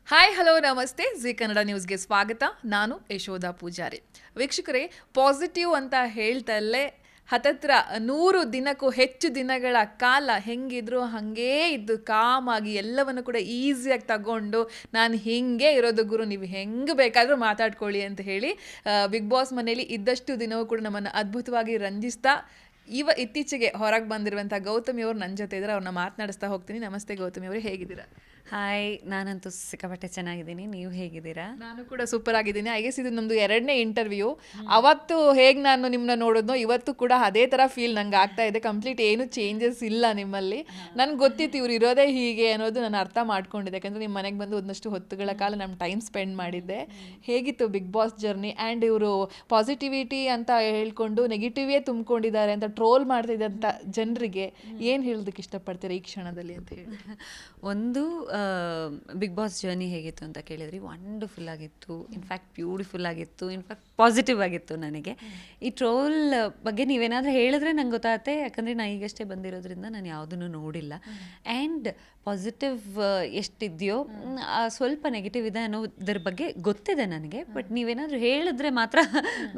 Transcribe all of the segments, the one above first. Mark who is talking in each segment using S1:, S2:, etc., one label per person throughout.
S1: Hi hello ನಮಸ್ತೆ G Kannada ನ್ಯೂಸ್ಗೆ ಸ್ವಾಗತ. ನಾನು ಯಶೋಧ ಪೂಜಾರಿ. ವೀಕ್ಷಕರೇ, ಪಾಸಿಟಿವ್ ಅಂತ ಹೇಳ್ತಲ್ಲೇ ಹತ್ತತ್ರ 100 ದಿನಕ್ಕೂ ಹೆಚ್ಚು ದಿನಗಳ ಕಾಲ ಹೆಂಗಿದ್ರು ಹಾಗೇ ಇದ್ದು ಕಾಮಾಗಿ ಎಲ್ಲವನ್ನು ಕೂಡ ಈಸಿಯಾಗಿ ತಗೊಂಡು ನಾನು ಹಿಂಗೆ ಇರೋದು ಗುರು, ನೀವು ಹೆಂಗೆ ಬೇಕಾದರೂ ಮಾತಾಡ್ಕೊಳ್ಳಿ ಅಂತ ಹೇಳಿ ಬಿಗ್ ಬಾಸ್ ಮನೇಲಿ ಇದ್ದಷ್ಟು ದಿನವೂ ಕೂಡ ನಮ್ಮನ್ನು ಅದ್ಭುತವಾಗಿ ರಂಜಿಸ್ತಾ ಇತ್ತೀಚೆಗೆ ಹೊರಗೆ ಬಂದಿರುವಂಥ ಗೌತಮಿ ಅವರು ನನ್ನ ಜೊತೆ ಇದ್ದಾರೆ. ಅವ್ರನ್ನ ಮಾತನಾಡಿಸ್ತಾ ಹೋಗ್ತೀನಿ. ನಮಸ್ತೆ ಗೌತಮಿ ಅವರು, ಹೇಗಿದ್ದೀರಾ?
S2: ಹಾಯ್, ನಾನಂತೂ ಸಿಕ್ಕಾಪಟ್ಟೆ ಚೆನ್ನಾಗಿದ್ದೀನಿ. ನೀವು ಹೇಗಿದ್ದೀರಾ?
S1: ನಾನು ಕೂಡ ಸೂಪರ್ ಆಗಿದ್ದೀನಿ. ಐ ಗೆಸ್ ಇದು ನಮ್ಮದು 2ನೇ ಇಂಟರ್ವ್ಯೂ. ಅವತ್ತು ಹೇಗೆ ನಾನು ನಿಮ್ಮನ್ನ ನೋಡೋದ್ನೋ ಇವತ್ತು ಕೂಡ ಅದೇ ಥರ ಫೀಲ್ ನಂಗೆ ಆಗ್ತಾ ಇದೆ. ಕಂಪ್ಲೀಟ್ ಏನು ಚೇಂಜಸ್ ಇಲ್ಲ ನಿಮ್ಮಲ್ಲಿ. ನನಗೆ ಗೊತ್ತಿತ್ತು ಇವ್ರು ಇರೋದೇ ಹೀಗೆ ಅನ್ನೋದು ನಾನು ಅರ್ಥ ಮಾಡ್ಕೊಂಡಿದ್ದೆ. ಯಾಕಂದರೆ ನಿಮ್ಮ ಮನೆಗೆ ಬಂದು ಒಂದಷ್ಟು ಹೊತ್ತುಗಳ ಕಾಲ ನಾನು ಟೈಮ್ ಸ್ಪೆಂಡ್ ಮಾಡಿದ್ದೆ. ಹೇಗಿತ್ತು ಬಿಗ್ ಬಾಸ್ ಜರ್ನಿ? ಆ್ಯಂಡ್ ಇವರು ಪಾಸಿಟಿವಿಟಿ ಅಂತ ಹೇಳ್ಕೊಂಡು ನೆಗೆಟಿವೇ ತುಂಬಿಕೊಂಡಿದ್ದಾರೆ ಅಂತ ಟ್ರೋಲ್ ಮಾಡ್ತಿದ್ದಂಥ ಜನರಿಗೆ ಏನು ಹೇಳೋದಕ್ಕೆ ಇಷ್ಟಪಡ್ತೀರಾ ಈ ಕ್ಷಣದಲ್ಲಿ ಅಂತ ಹೇಳಿ?
S2: ಒಂದು ಬಿಗ್ ಬಾಸ್ ಜರ್ನಿ ಹೇಗಿತ್ತು ಅಂತ ಕೇಳಿದ್ರಿ, ವಂಡರ್ಫುಲ್ ಆಗಿತ್ತು. ಇನ್ಫ್ಯಾಕ್ಟ್ ಬ್ಯೂಟಿಫುಲ್ ಆಗಿತ್ತು. ಇನ್ಫ್ಯಾಕ್ಟ್ ಪಾಸಿಟಿವ್ ಆಗಿತ್ತು. ನನಗೆ ಈ ಟ್ರೋಲ್ ಬಗ್ಗೆ ನೀವೇನಾದರೂ ಹೇಳಿದ್ರೆ ನಂಗೆ ಗೊತ್ತಾಗುತ್ತೆ. ಯಾಕಂದರೆ ನಾನು ಈಗಷ್ಟೇ ಬಂದಿರೋದ್ರಿಂದ ನಾನು ಯಾವುದನ್ನು ನೋಡಿಲ್ಲ. ಆ್ಯಂಡ್ ಪಾಸಿಟಿವ್ ಎಷ್ಟಿದೆಯೋ ಸ್ವಲ್ಪ ನೆಗೆಟಿವ್ ಇದೆ ಅನ್ನೋದ್ರ ಬಗ್ಗೆ ಗೊತ್ತಿದೆ ನನಗೆ. ಬಟ್ ನೀವೇನಾದರೂ ಹೇಳಿದ್ರೆ ಮಾತ್ರ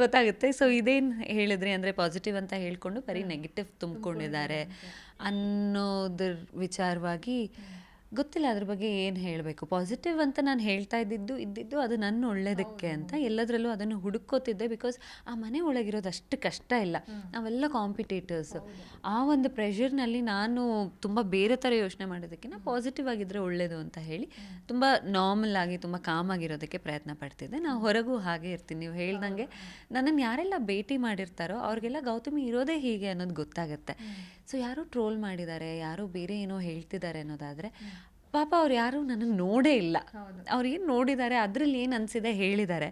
S2: ಗೊತ್ತಾಗುತ್ತೆ. ಸೊ ಇದೇನು ಹೇಳಿದ್ರಿ ಅಂದರೆ ಪಾಸಿಟಿವ್ ಅಂತ ಹೇಳ್ಕೊಂಡು ಬರೀ ನೆಗೆಟಿವ್ ತುಂಬಿಕೊಂಡಿದ್ದಾರೆ ಅನ್ನೋದ್ರ ವಿಚಾರವಾಗಿ ಗೊತ್ತಿಲ್ಲ. ಅದ್ರ ಬಗ್ಗೆ ಏನು ಹೇಳಬೇಕು. ಪಾಸಿಟಿವ್ ಅಂತ ನಾನು ಹೇಳ್ತಾ ಇದ್ದಿದ್ದು ಅದು ನನ್ನ ಒಳ್ಳೇದಕ್ಕೆ ಅಂತ. ಎಲ್ಲದರಲ್ಲೂ ಅದನ್ನು ಹುಡುಕೋತಿದ್ದೆ. ಬಿಕಾಸ್ ಆ ಮನೆ ಒಳಗಿರೋದು ಅಷ್ಟು ಕಷ್ಟ ಇಲ್ಲ. ನಾವೆಲ್ಲ ಕಾಂಪಿಟೇಟರ್ಸ್. ಆ ಒಂದು ಪ್ರೆಷರ್ನಲ್ಲಿ ನಾನು ತುಂಬ ಬೇರೆ ಥರ ಯೋಚನೆ ಮಾಡೋದಕ್ಕಿಂತ ಪಾಸಿಟಿವ್ ಆಗಿದ್ದರೆ ಒಳ್ಳೆಯದು ಅಂತ ಹೇಳಿ ತುಂಬ ನಾರ್ಮಲ್ ಆಗಿ ತುಂಬ ಕಾಮ್ ಆಗಿರೋದಕ್ಕೆ ಪ್ರಯತ್ನ ಪಡ್ತಿದ್ದೆ. ನಾವು ಹೊರಗೂ ಹಾಗೆ ಇರ್ತೀನಿ. ನೀವು ಹೇಳ್ದಂಗೆ ನನ್ನನ್ನು ಯಾರೆಲ್ಲ ಭೇಟಿ ಮಾಡಿರ್ತಾರೋ ಅವ್ರಿಗೆಲ್ಲ ಗೌತಮಿ ಇರೋದೇ ಹೀಗೆ ಅನ್ನೋದು ಗೊತ್ತಾಗುತ್ತೆ. ಸೊ ಯಾರೋ ಟ್ರೋಲ್ ಮಾಡಿದ್ದಾರೆ, ಯಾರೋ ಬೇರೆ ಏನೋ ಹೇಳ್ತಿದ್ದಾರೆ ಅನ್ನೋದಾದರೆ ಪಾಪ ಅವ್ರು ಯಾರೂ ನನ್ನನ್ನು ನೋಡೇ ಇಲ್ಲ. ಅವ್ರು ಏನು ನೋಡಿದ್ದಾರೆ, ಅದರಲ್ಲಿ ಏನು ಅನಿಸಿದೆ ಹೇಳಿದ್ದಾರೆ.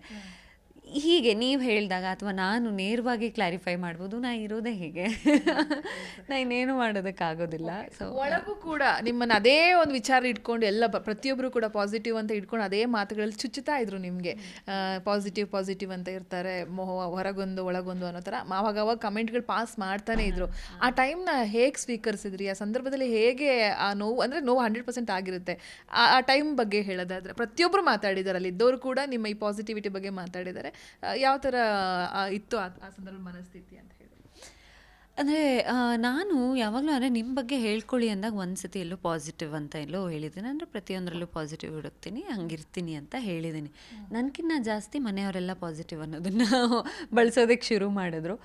S2: ಹೀಗೆ ನೀವು ಹೇಳಿದಾಗ ಅಥವಾ ನಾನು ನೇರವಾಗಿ ಕ್ಲಾರಿಫೈ ಮಾಡ್ಬೋದು, ನಾ ಇರೋದೇ ಹೀಗೆ. ನಾ ಇನ್ನೇನು ಮಾಡೋದಕ್ಕಾಗೋದಿಲ್ಲ. ಸೊ
S1: ಒಳಗೂ ಕೂಡ ನಿಮ್ಮನ್ನು ಅದೇ ಒಂದು ವಿಚಾರ ಇಟ್ಕೊಂಡು ಎಲ್ಲ ಪ್ರತಿಯೊಬ್ಬರು ಕೂಡ ಪಾಸಿಟಿವ್ ಅಂತ ಇಟ್ಕೊಂಡು ಅದೇ ಮಾತುಗಳಲ್ಲಿ ಚುಚ್ಚುತ್ತಾ ಇದ್ರು ನಿಮಗೆ. ಪಾಸಿಟಿವ್ ಅಂತ ಇರ್ತಾರೆ, ಹೊರಗೊಂದು ಒಳಗೊಂದು ಅನ್ನೋ ಥರ ಅವಾಗ ಕಮೆಂಟ್ಗಳು ಪಾಸ್ ಮಾಡ್ತಾನೆ ಇದ್ರು. ಆ ಟೈಮ್ನ ಹೇಗೆ ಸ್ವೀಕರಿಸಿದ್ರಿ? ಆ ಸಂದರ್ಭದಲ್ಲಿ ಹೇಗೆ ಆ ನೋವು, ಅಂದರೆ ನೋವು 100% ಆಗಿರುತ್ತೆ. ಆ ಟೈಮ್ ಬಗ್ಗೆ ಹೇಳೋದಾದ್ರೆ ಪ್ರತಿಯೊಬ್ಬರು ಮಾತಾಡಿದ್ದಾರೆ, ಅಲ್ಲಿ ಇದ್ದವರು ಕೂಡ ನಿಮ್ಮ ಈ ಪಾಸಿಟಿವಿಟಿ ಬಗ್ಗೆ ಮಾತಾಡಿದ್ದಾರೆ. ಯಾವ ಥರ ಇತ್ತು ಆ ಸಂದರ್ಭ ಮನಸ್ಥಿತಿ ಅಂತ ಹೇಳಿ?
S2: ಅಂದರೆ ನಾನು ಯಾವಾಗಲೂ ಅಂದರೆ ನಿಮ್ಮ ಬಗ್ಗೆ ಹೇಳ್ಕೊಳ್ಳಿ ಅಂದಾಗ ಒಂದು ಸತಿ ಎಲ್ಲೋ ಪಾಸಿಟಿವ್ ಅಂತ ಎಲ್ಲೋ ಹೇಳಿದ್ದೀನಿ. ಅಂದರೆ ಪ್ರತಿಯೊಂದರಲ್ಲೂ ಪಾಸಿಟಿವ್ ಹುಡುಕ್ತೀನಿ, ಹಂಗಿರ್ತೀನಿ ಅಂತ ಹೇಳಿದ್ದೀನಿ. ನನಗಿನ್ನ ಜಾಸ್ತಿ ಮನೆಯವರೆಲ್ಲ ಪಾಸಿಟಿವ್ ಅನ್ನೋದನ್ನು ಬಳಸೋದಕ್ಕೆ ಶುರು ಮಾಡಿದ್ರು.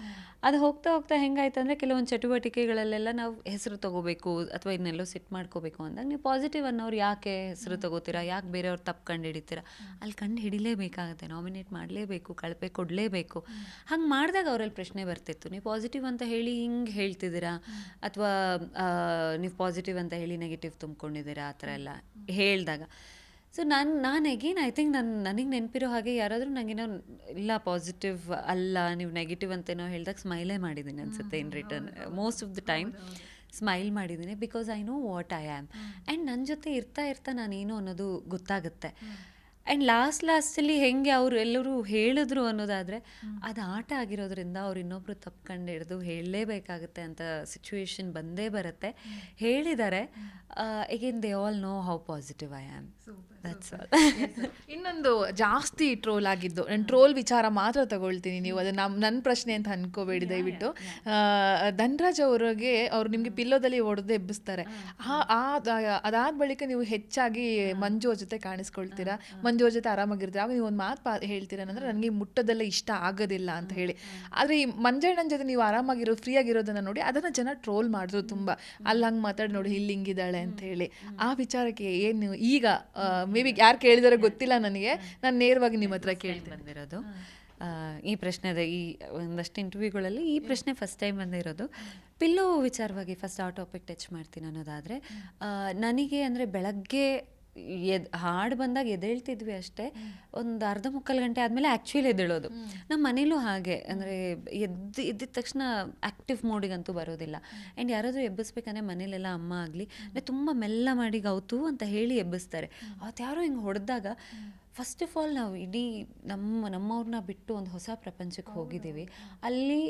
S2: ಅದು ಹೋಗ್ತಾ ಹೆಂಗಾಯ್ತು ಅಂದರೆ ಕೆಲವೊಂದು ಚಟುವಟಿಕೆಗಳಲ್ಲೆಲ್ಲ ನಾವು ಹೆಸರು ತೊಗೋಬೇಕು ಅಥವಾ ಇನ್ನೆಲ್ಲೋ ಸೆಟ್ ಮಾಡ್ಕೋಬೇಕು ಅಂದಾಗ ನೀವು ಪಾಸಿಟಿವ್ ಅನ್ನೋರು ಯಾಕೆ ಹೆಸರು ತೊಗೋತೀರಾ, ಯಾಕೆ ಬೇರೆಯವ್ರು ತಪ್ಪು ಕಂಡು ಹಿಡಿತೀರಾ? ಅಲ್ಲಿ ಕಂಡು ಹಿಡಿಲೇಬೇಕಾಗುತ್ತೆ, ನಾಮಿನೇಟ್ ಮಾಡಲೇಬೇಕು, ಕಳಪೆ ಕೊಡಲೇಬೇಕು. ಹಂಗೆ ಮಾಡಿದಾಗ ಅವರಲ್ಲಿ ಪ್ರಶ್ನೆ ಬರ್ತಿತ್ತು, ನೀವು ಪಾಸಿಟಿವ್ ಅಂತ ಹೇಳಿ ಹಿಂಗೆ ಹೇಳ್ತಿದ್ದೀರಾ ಅಥವಾ ನೀವು ಪಾಸಿಟಿವ್ ಅಂತ ಹೇಳಿ ನೆಗೆಟಿವ್ ತುಂಬ್ಕೊಂಡಿದ್ದೀರಾ ಆ ಥರ ಎಲ್ಲ ಹೇಳಿದಾಗ. ಸೊ ನಾನು ಅಗೇನ್ ಐ ಥಿಂಕ್ ನನಗೆ ನೆನಪಿರೋ ಹಾಗೆ ಯಾರಾದರೂ ನನಗೇನೋ ಇಲ್ಲ ಪಾಸಿಟಿವ್ ಅಲ್ಲ ನೀವು ನೆಗೆಟಿವ್ ಅಂತೇನೋ ಹೇಳಿದಾಗ ಸ್ಮೈಲೇ ಮಾಡಿದ್ದೀನಿ ಅನಿಸುತ್ತೆ. In return most of the time smile ಮಾಡಿದ್ದೀನಿ. Because I know what I am. And ನನ್ನ ಜೊತೆ ಇರ್ತಾ ನಾನೇನು ಅನ್ನೋದು ಗೊತ್ತಾಗುತ್ತೆ. ಆ್ಯಂಡ್ ಲಾಸ್ಟಲ್ಲಿ ಹೆಂಗೆ ಅವರು ಎಲ್ಲರೂ ಹೇಳಿದ್ರು ಅನ್ನೋದಾದರೆ ಅದು ಆಟ ಆಗಿರೋದ್ರಿಂದ ಅವ್ರು ಇನ್ನೊಬ್ರು ತಪ್ಪು ಕಂಡು ಹಿಡಿದು ಹೇಳಲೇಬೇಕಾಗುತ್ತೆ ಅಂತ ಸಿಚುವೇಶನ್ ಬಂದೇ ಬರುತ್ತೆ. ಹೇಳಿದ್ದಾರೆ. Again they all know how positive I am. That's all.
S1: ಇನ್ನೊಂದು ಜಾಸ್ತಿ ಟ್ರೋಲ್ ಆಗಿದ್ದು, ನಾನು ಟ್ರೋಲ್ ವಿಚಾರ ಮಾತ್ರ ತಗೊಳ್ತೀನಿ, ನೀವು ಅದು ನನ್ನ ಪ್ರಶ್ನೆ ಅಂತ ಅನ್ಕೋಬೇಡಿ ದಯವಿಟ್ಟು. ಧನ್ರಾಜ್ ಅವ್ರಿಗೆ ಅವ್ರು ನಿಮಗೆ ಪಿಲ್ಲೋದಲ್ಲಿ ಹೊಡೆದು ಎಬ್ಬಿಸ್ತಾರೆ. ಅದಾದ ಬಳಿಕ ನೀವು ಹೆಚ್ಚಾಗಿ ಮಂಜು ಅವ್ರ ಜೊತೆ ಕಾಣಿಸ್ಕೊಳ್ತೀರಾ, ಮಂಜು ಅವ್ರ ಜೊತೆ ಆರಾಮಾಗಿರ್ತೀರ. ಆಗ ನೀವು ಒಂದು ಮಾತು ಹೇಳ್ತೀರ ಅಂದರೆ ನನಗೆ ಮುಟ್ಟೋದೆಲ್ಲ ಇಷ್ಟ ಆಗೋದಿಲ್ಲ ಅಂತ ಹೇಳಿ. ಆದರೆ ಈ ಮಂಜಣ್ಣನ ಜೊತೆ ನೀವು ಆರಾಮಾಗಿರೋದು, ಫ್ರೀ ಆಗಿರೋದನ್ನು ನೋಡಿ ಅದನ್ನು ಜನ ಟ್ರೋಲ್ ಮಾಡಿದ್ರು ತುಂಬ. ಅಲ್ಲಿ ಹಂಗೆ ಮಾತಾಡಿ ನೋಡಿ, ಇಲ್ಲಿ ಹಿಂಗಿದ್ದಾಳೆ ಅಂತ ಹೇಳಿ. ಆ ವಿಚಾರಕ್ಕೆ ಏನು ಈಗ ಮೇ ಬಿ ಯಾರು ಕೇಳಿದಾರೆ ಗೊತ್ತಿಲ್ಲ ನನಗೆ, ನಾನು ನೇರವಾಗಿ ನಿಮ್ಮ ಹತ್ರ ಕೇಳ್ತೀನಿ
S2: ಬಂದಿರೋದು ಈ ಪ್ರಶ್ನೆ. ಈ ಒಂದಷ್ಟು ಇಂಟರ್ವ್ಯೂಗಳಲ್ಲಿ ಈ ಪ್ರಶ್ನೆ ಫಸ್ಟ್ ಟೈಮ್ ಬಂದಿರೋದು. ಪಿಲ್ಲೋ ವಿಚಾರವಾಗಿ ಫಸ್ಟ್ ಆ ಟಾಪಿಕ್ ಟಚ್ ಮಾಡ್ತೀನಿ ಅನ್ನೋದಾದರೆ, ನನಗೆ ಅಂದರೆ ಬೆಳಗ್ಗೆ ಹಾಡು ಬಂದಾಗ ಎದ್ದೇಳ್ತಿದ್ವಿ ಅಷ್ಟೇ. ಒಂದು ಅರ್ಧ ಮುಕ್ಕಾಲು ಗಂಟೆ ಆದಮೇಲೆ ಆ್ಯಕ್ಚುಲಿ ಎದ್ದೇಳೋದು. ನಮ್ಮ ಮನೇಲೂ ಹಾಗೆ, ಅಂದರೆ ಎದ್ದಿದ ತಕ್ಷಣ ಆ್ಯಕ್ಟಿವ್ ಮೋಡಿಗಂತೂ ಬರೋದಿಲ್ಲ. ಆ್ಯಂಡ್ ಯಾರಾದರೂ ಎಬ್ಬಿಸ್ಬೇಕಂದ್ರೆ ಮನೇಲೆಲ್ಲ ಅಮ್ಮ ಆಗಲಿ ತುಂಬ ಮೆಲ್ಲ ಮಾಡಿ ಗೌತು ಅಂತ ಹೇಳಿ ಎಬ್ಬಿಸ್ತಾರೆ. ಅವತ್ತು ಯಾರೋ ಹಿಂಗೆ ಹೊಡೆದಾಗ ಫಸ್ಟ್ ಆಫ್ ಆಲ್ ನಾವು ಇಡೀ ನಮ್ಮವ್ರನ್ನ ಬಿಟ್ಟು ಒಂದು ಹೊಸ ಪ್ರಪಂಚಕ್ಕೆ ಹೋಗಿದ್ದೀವಿ. ಅಲ್ಲಿ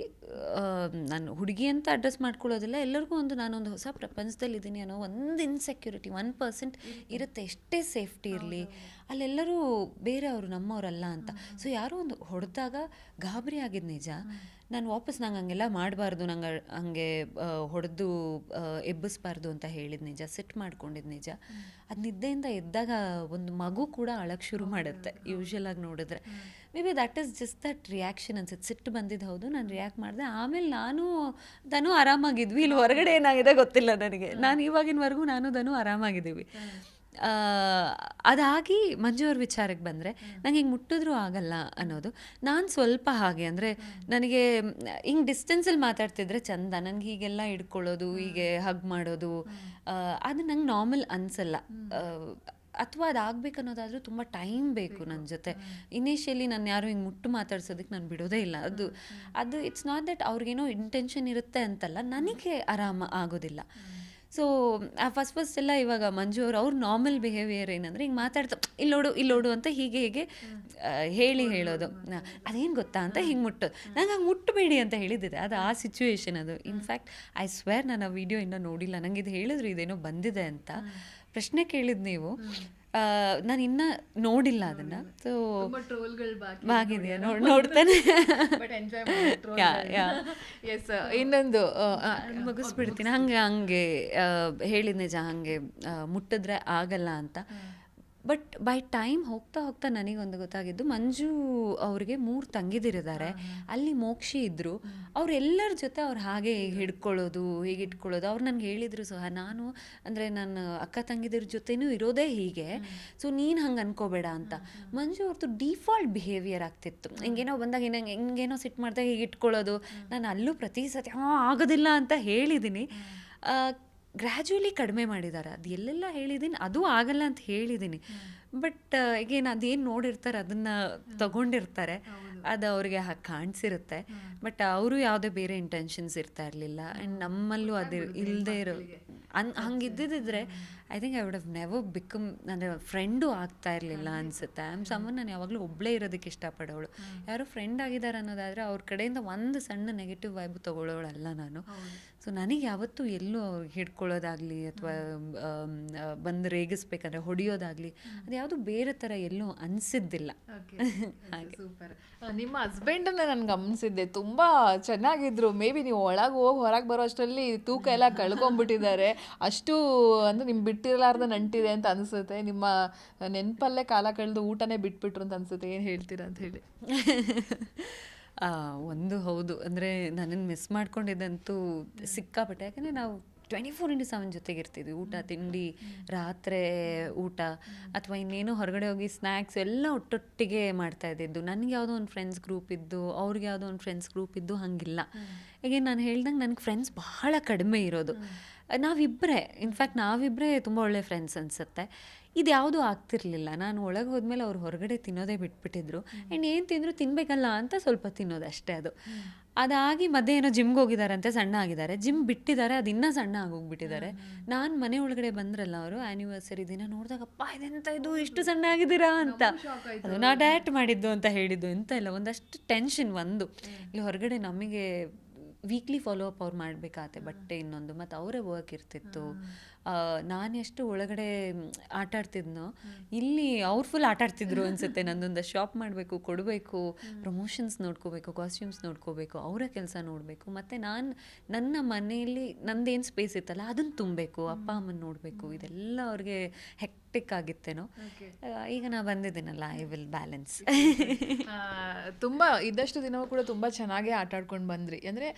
S2: ನಾನು ಹುಡುಗಿ ಅಂತ ಅಡ್ರೆಸ್ ಮಾಡ್ಕೊಳ್ಳೋದಿಲ್ಲ, ಎಲ್ಲರಿಗೂ ನಾನೊಂದು ಹೊಸ ಪ್ರಪಂಚದಲ್ಲಿದ್ದೀನಿ ಅನ್ನೋ ಒಂದು ಇನ್ಸೆಕ್ಯೂರಿಟಿ 1% ಇರುತ್ತೆ. ಎಷ್ಟೇ ಸೇಫ್ಟಿ ಇರಲಿ ಅಲ್ಲೆಲ್ಲರೂ ಬೇರೆಯವರು ನಮ್ಮವರಲ್ಲ ಅಂತ. ಸೊ ಯಾರೋ ಒಂದು ಹೊಡೆದಾಗ ಗಾಬರಿ ಆಗಿದ್ದು ನಿಜ. ನಾನು ವಾಪಸ್ ನಂಗೆ ಹಂಗೆಲ್ಲ ಮಾಡಬಾರ್ದು, ನಂಗೆ ಹಂಗೆ ಹೊಡೆದು ಎಬ್ಬಿಸ್ಬಾರ್ದು ಅಂತ ಹೇಳಿದ ನಿಜ, ಸಿಟ್ಟು ಮಾಡ್ಕೊಂಡಿದ್ದು ನಿಜ. ಅದು ನಿದ್ದೆಯಿಂದ ಎದ್ದಾಗ ಒಂದು ಮಗು ಕೂಡ ಅಳಕ್ಕೆ ಶುರು ಮಾಡುತ್ತೆ ಯೂಶ್ವಲ್ ಆಗಿ ನೋಡಿದ್ರೆ. May be that is just that reaction ಅನ್ಸುತ್ತೆ. ಸಿಟ್ಟು ಬಂದಿದ್ದು ಹೌದು, ನಾನು ರಿಯಾಕ್ಟ್ ಮಾಡಿದೆ. ಆಮೇಲೆ ಧನು ಆರಾಮಾಗಿದ್ವಿ. ಇಲ್ಲಿ ಹೊರಗಡೆ ಏನಾಗಿದೆ ಗೊತ್ತಿಲ್ಲ ನನಗೆ. ನಾನು ಇವಾಗಿನವರೆಗೂ ಧನು ಆರಾಮಾಗಿದ್ದೀವಿ. ಅದಾಗಿ ಮಂಜು ಅವ್ರ ವಿಚಾರಕ್ಕೆ ಬಂದರೆ, ನಂಗೆ ಹಿಂಗೆ ಮುಟ್ಟಿದ್ರೂ ಆಗಲ್ಲ ಅನ್ನೋದು. ನಾನು ಸ್ವಲ್ಪ ಹಾಗೆ ಅಂದರೆ ನನಗೆ ಹಿಂಗೆ ಡಿಸ್ಟೆನ್ಸಲ್ಲಿ ಮಾತಾಡ್ತಿದ್ರೆ ಚಂದ, ನನಗೆ ಹೀಗೆಲ್ಲ ಹಿಡ್ಕೊಳ್ಳೋದು, ಹೀಗೆ ಹಗ್ ಮಾಡೋದು ಅದು ನಂಗೆ ನಾರ್ಮಲ್ ಅನಿಸಲ್ಲ. ಅಥವಾ ಅದಾಗಬೇಕು ಅನ್ನೋದಾದರೂ ತುಂಬ ಟೈಮ್ ಬೇಕು ನನ್ನ ಜೊತೆ. ಇನಿಷಿಯಲಿ ನಾನು ಯಾರು ಹಿಂಗೆ ಮುಟ್ಟು ಮಾತಾಡ್ಸೋದಕ್ಕೆ ನಾನು ಬಿಡೋದೇ ಇಲ್ಲ. ಅದು ಇಟ್ಸ್ ನಾಟ್ ದಟ್ ಅವ್ರಿಗೇನೋ ಇಂಟೆನ್ಷನ್ ಇರುತ್ತೆ ಅಂತಲ್ಲ, ನನಗೆ ಆರಾಮ ಆಗೋದಿಲ್ಲ. ಸೊ ಫಸ್ಟ್ ಎಲ್ಲ ಇವಾಗ ಮಂಜು ಅವ್ರ ನಾರ್ಮಲ್ ಬಿಹೇವಿಯರ್ ಏನಂದರೆ, ಹಿಂಗೆ ಮಾತಾಡ್ತಾ ಇಲ್ಲೋಡು ಅಂತ ಹೀಗೆ ಹೇಳೋದು. ಅದೇನು ಗೊತ್ತಾ ಅಂತ ಹಿಂಗೆ ಮುಟ್ಟೋದು. ನಂಗೆ ಹಂಗೆ ಮುಟ್ಟಬೇಡಿ ಅಂತ ಹೇಳಿದ್ದೆ. ಅದು ಆ ಸಿಚುವೇಶನ್ ಅದು. ಇನ್ಫ್ಯಾಕ್ಟ್ ಐ ಸ್ವೇರ್ ನಾನು ಆ ವಿಡಿಯೋ ಇನ್ನೂ ನೋಡಿಲ್ಲ. ನಂಗೆ ಇದು ಹೇಳಿದ್ರು ಇದೇನೋ ಬಂದಿದೆ ಅಂತ. ಪ್ರಶ್ನೆ ಕೇಳಿದ್ ನೀವು, ನಾನು ಇನ್ನೂ ನೋಡಿಲ್ಲ ಅದನ್ನು. ಸೊ ಬಾಗಿದೆಯಾ ನೋಡ್ತಾನೆ.
S1: ಇನ್ನೊಂದು
S2: ಮುಗಿಸ್ಬಿಡ್ತೀನಿ. ಹಂಗೆ ಹೇಳಿದ ನಿಜ, ಹಂಗೆ ಮುಟ್ಟಿದ್ರೆ ಆಗಲ್ಲ ಅಂತ. ಬಟ್ ಬೈ ಟೈಮ್ ಹೋಗ್ತಾ ನನಗೊಂದು ಗೊತ್ತಾಗಿದ್ದು, ಮಂಜು ಅವ್ರಿಗೆ 3 ತಂಗಿದಿರಿದ್ದಾರೆ. ಅಲ್ಲಿ ಮೋಕ್ಷಿ ಇದ್ದರು. ಅವರೆಲ್ಲರ ಜೊತೆ ಅವ್ರು ಹಾಗೆ ಹಿಡ್ಕೊಳ್ಳೋದು, ಹೀಗೆ ಇಟ್ಕೊಳ್ಳೋದು. ಅವ್ರು ನನಗೆ ಹೇಳಿದರು ಸಹ, ನಾನು ಅಂದರೆ ನನ್ನ ಅಕ್ಕ ತಂಗಿದಿರ ಜೊತೆನೂ ಇರೋದೇ ಹೀಗೆ, ಸೊ ನೀನು ಹಂಗೆ ಅನ್ಕೋಬೇಡ ಅಂತ. ಮಂಜು ಅವ್ರದ್ದು ಡಿಫಾಲ್ಟ್ ಬಿಹೇವಿಯರ್ ಆಗ್ತಿತ್ತು. ಹಿಂಗೇನೋ ಬಂದಾಗ ಹಿಂಗೇನೋ ಸಿಟ್ಟು ಮಾಡಿದಾಗ ಹೀಗೆ ಇಟ್ಕೊಳ್ಳೋದು. ನಾನು ಅಲ್ಲೂ ಪ್ರತಿ ಸತಿ ಆಗೋದಿಲ್ಲ ಅಂತ ಹೇಳಿದ್ದೀನಿ. ಗ್ರ್ಯಾಜುವಲಿ ಕಡಿಮೆ ಮಾಡಿದ್ದಾರೆ. ಅದು ಎಲ್ಲೆಲ್ಲ ಹೇಳಿದ್ದೀನಿ, ಅದು ಆಗಲ್ಲ ಅಂತ ಹೇಳಿದ್ದೀನಿ. ಬಟ್ ಈಗೇನು ಅದೇನು ನೋಡಿರ್ತಾರೆ ಅದನ್ನು ತಗೊಂಡಿರ್ತಾರೆ, ಅದು ಅವ್ರಿಗೆ ಹಾಗೆ ಕಾಣಿಸಿರುತ್ತೆ. ಬಟ್ ಅವರು ಯಾವುದೇ ಬೇರೆ ಇಂಟೆನ್ಷನ್ಸ್ ಇರ್ತಾ ಇರಲಿಲ್ಲ. ಆ್ಯಂಡ್ ನಮ್ಮಲ್ಲೂ ಅದು ಇಲ್ಲದೆ ಇರೋ ಹಂಗೆ ಇದ್ದಿದ್ದರೆ I think I would have never become, ಅಂದರೆ ಫ್ರೆಂಡು ಆಗ್ತಾ ಇರಲಿಲ್ಲ ಅನಿಸುತ್ತೆ. ಐ ಆಮ್ ಸಮ್ಮನ್, ನಾನು ಯಾವಾಗಲೂ ಒಬ್ಬಳೇ ಇರೋದಕ್ಕೆ ಇಷ್ಟಪಡೋಳು. ಯಾರೋ ಫ್ರೆಂಡ್ ಆಗಿದ್ದಾರೆ ಅನ್ನೋದಾದರೆ ಅವ್ರ ಕಡೆಯಿಂದ ಒಂದು ಸಣ್ಣ ನೆಗೆಟಿವ್ ವೈಬ್ ತೊಗೊಳ್ಳೋಳಲ್ಲ ನಾನು. ಸೊ ನನಗೆ ಯಾವತ್ತೂ ಎಲ್ಲೂ ಅವ್ರಿಗೆ ಹಿಡ್ಕೊಳ್ಳೋದಾಗಲಿ ಅಥವಾ ಬಂದು ರೇಗಿಸ್ಬೇಕಂದ್ರೆ ಹೊಡೆಯೋದಾಗಲಿ ಅದು ಯಾವುದು ಬೇರೆ ಥರ ಎಲ್ಲೂ ಅನಿಸಿದ್ದಿಲ್ಲ.
S1: ಸೂಪರ್. ನಿಮ್ಮ ಹಸ್ಬೆಂಡನ್ನ ನಾನು ಗಮನಿಸಿದ್ದೆ, ತುಂಬ ಚೆನ್ನಾಗಿದ್ರು. ಮೇ ಬಿ ನೀವು ಒಳಗೆ ಹೋಗಿ ಹೊರಗೆ ಬರೋ ಅಷ್ಟರಲ್ಲಿ ತೂಕ ಎಲ್ಲ ಕಳ್ಕೊಂಡ್ಬಿಟ್ಟಿದ್ದಾರೆ. ಅಷ್ಟು ಅಂದರೆ ನಿಮ್ಗೆ ಬಿಟ್ಟಿರಲಾರ್ದ ನಂಟಿದೆ ಅಂತ ಅನಿಸುತ್ತೆ. ನಿಮ್ಮ ನೆನಪಲ್ಲೇ ಕಾಲ ಕಳೆದು ಊಟನೇ ಬಿಟ್ಬಿಟ್ರು ಅಂತ ಅನಿಸುತ್ತೆ. ಏನು ಹೇಳ್ತೀರಾ ಅಂತ ಹೇಳಿ.
S2: ಒಂದು ಹೌದು, ಅಂದರೆ ನನ್ನನ್ನು ಮಿಸ್ ಮಾಡ್ಕೊಂಡಿದ್ದಂತೂ ಸಿಕ್ಕಾಪಟ್ಟೆ. ಯಾಕಂದರೆ ನಾವು 24/7 ಜೊತೆಗಿರ್ತಿದ್ವಿ. ಊಟ ತಿಂಡಿ, ರಾತ್ರಿ ಊಟ ಅಥವಾ ಇನ್ನೇನು ಹೊರಗಡೆ ಹೋಗಿ ಸ್ನ್ಯಾಕ್ಸ್ ಎಲ್ಲ ಒಟ್ಟೊಟ್ಟಿಗೆ ಮಾಡ್ತಾ ಇದ್ದಿದ್ದು. ನನಗೆ ಯಾವುದೋ ಒಂದು ಫ್ರೆಂಡ್ಸ್ ಗ್ರೂಪ್ ಇದ್ದು, ಅವ್ರಿಗೆ ಯಾವುದೋ ಒಂದು ಫ್ರೆಂಡ್ಸ್ ಗ್ರೂಪ್ ಇದ್ದು, ಹಾಗಿಲ್ಲ. ಈಗ ನಾನು ಹೇಳ್ದಂಗೆ ನನಗೆ ಫ್ರೆಂಡ್ಸ್ ಬಹಳ ಕಡಿಮೆ ಇರೋದು. ನಾವಿಬ್ಬರೇ ತುಂಬ ಒಳ್ಳೆ ಫ್ರೆಂಡ್ಸ್ ಅನಿಸುತ್ತೆ. ಇದು ಯಾವುದೂ ಆಗ್ತಿರ್ಲಿಲ್ಲ. ನಾನು ಒಳಗೆ ಹೋದ್ಮೇಲೆ ಅವ್ರು ಹೊರಗಡೆ ತಿನ್ನೋದೇ ಬಿಟ್ಬಿಟ್ಟಿದ್ರು. ಆ್ಯಂಡ್ ಏನು ತಿಂದರೂ ತಿನ್ನಬೇಕಲ್ಲ ಅಂತ ಸ್ವಲ್ಪ ತಿನ್ನೋದು ಅಷ್ಟೇ. ಅದಾಗಿ ಮಧ್ಯೆ ಏನೋ ಜಿಮ್ಗೆ ಹೋಗಿದ್ದಾರಂತೆ, ಸಣ್ಣ ಆಗಿದ್ದಾರೆ. ಜಿಮ್ ಬಿಟ್ಟಿದ್ದಾರೆ, ಅದು ಇನ್ನೂ ಸಣ್ಣ ಆಗೋಗ್ಬಿಟ್ಟಿದ್ದಾರೆ. ನಾನು ಮನೆ ಒಳಗಡೆ ಬಂದ್ರಲ್ಲ ಅವರು ಆ್ಯನಿವರ್ಸರಿ ದಿನ ನೋಡಿದಾಗ, ಅಪ್ಪ ಇದೆಂತ ಇದು ಇಷ್ಟು ಸಣ್ಣ ಆಗಿದ್ದೀರಾ ಅಂತ. ಅದು ನಾ ಡಯಟ್ ಮಾಡಿದ್ದು ಅಂತ ಹೇಳಿದ್ದು ಎಂತ ಇಲ್ಲ, ಒಂದಷ್ಟು ಟೆನ್ಷನ್. ಇಲ್ಲಿ ಹೊರಗಡೆ ನಮಗೆ ವೀಕ್ಲಿ ಫಾಲೋ ಅಪ್ ಅವ್ರು ಮಾಡಬೇಕಾಗತ್ತೆ, ಬಟ್ಟೆ ಇನ್ನೊಂದು, ಮತ್ತು ಅವರೇ ವರ್ಕ್ ಇರ್ತಿತ್ತು. ನಾನೆಷ್ಟು ಒಳಗಡೆ ಆಟ ಆಡ್ತಿದ್ನೋ, ಇಲ್ಲಿ ಅವ್ರು ಫುಲ್ ಆಟ ಆಡ್ತಿದ್ರು ಅನಿಸುತ್ತೆ. ನಂದೊಂದು ಶಾಪ್ ಮಾಡಬೇಕು, ಕೊಡಬೇಕು, ಪ್ರಮೋಷನ್ಸ್ ನೋಡ್ಕೋಬೇಕು, ಕಾಸ್ಟ್ಯೂಮ್ಸ್ ನೋಡ್ಕೋಬೇಕು, ಅವರ ಕೆಲಸ ನೋಡಬೇಕು, ಮತ್ತು ನನ್ನ ಮನೆಯಲ್ಲಿ ನಂದೇನು ಸ್ಪೇಸ್ ಇತ್ತಲ್ಲ ಅದನ್ನು ತುಂಬಬೇಕು, ಅಪ್ಪ ಅಮ್ಮನ ನೋಡಬೇಕು. ಇದೆಲ್ಲ ಅವ್ರಿಗೆ ಹೆಕ್ಟಿಕ್ ಆಗಿತ್ತೇನೋ. ಈಗ ನಾ ಬಂದಿದ್ದೀನಲ್ಲ, ಐ ವಿಲ್ ಬ್ಯಾಲೆನ್ಸ್.
S1: ತುಂಬ ಇದ್ದಷ್ಟು ದಿನವೂ ಕೂಡ ತುಂಬ ಚೆನ್ನಾಗೇ ಆಟ ಆಡ್ಕೊಂಡು ಬಂದ್ರಿ. ಅಂದರೆ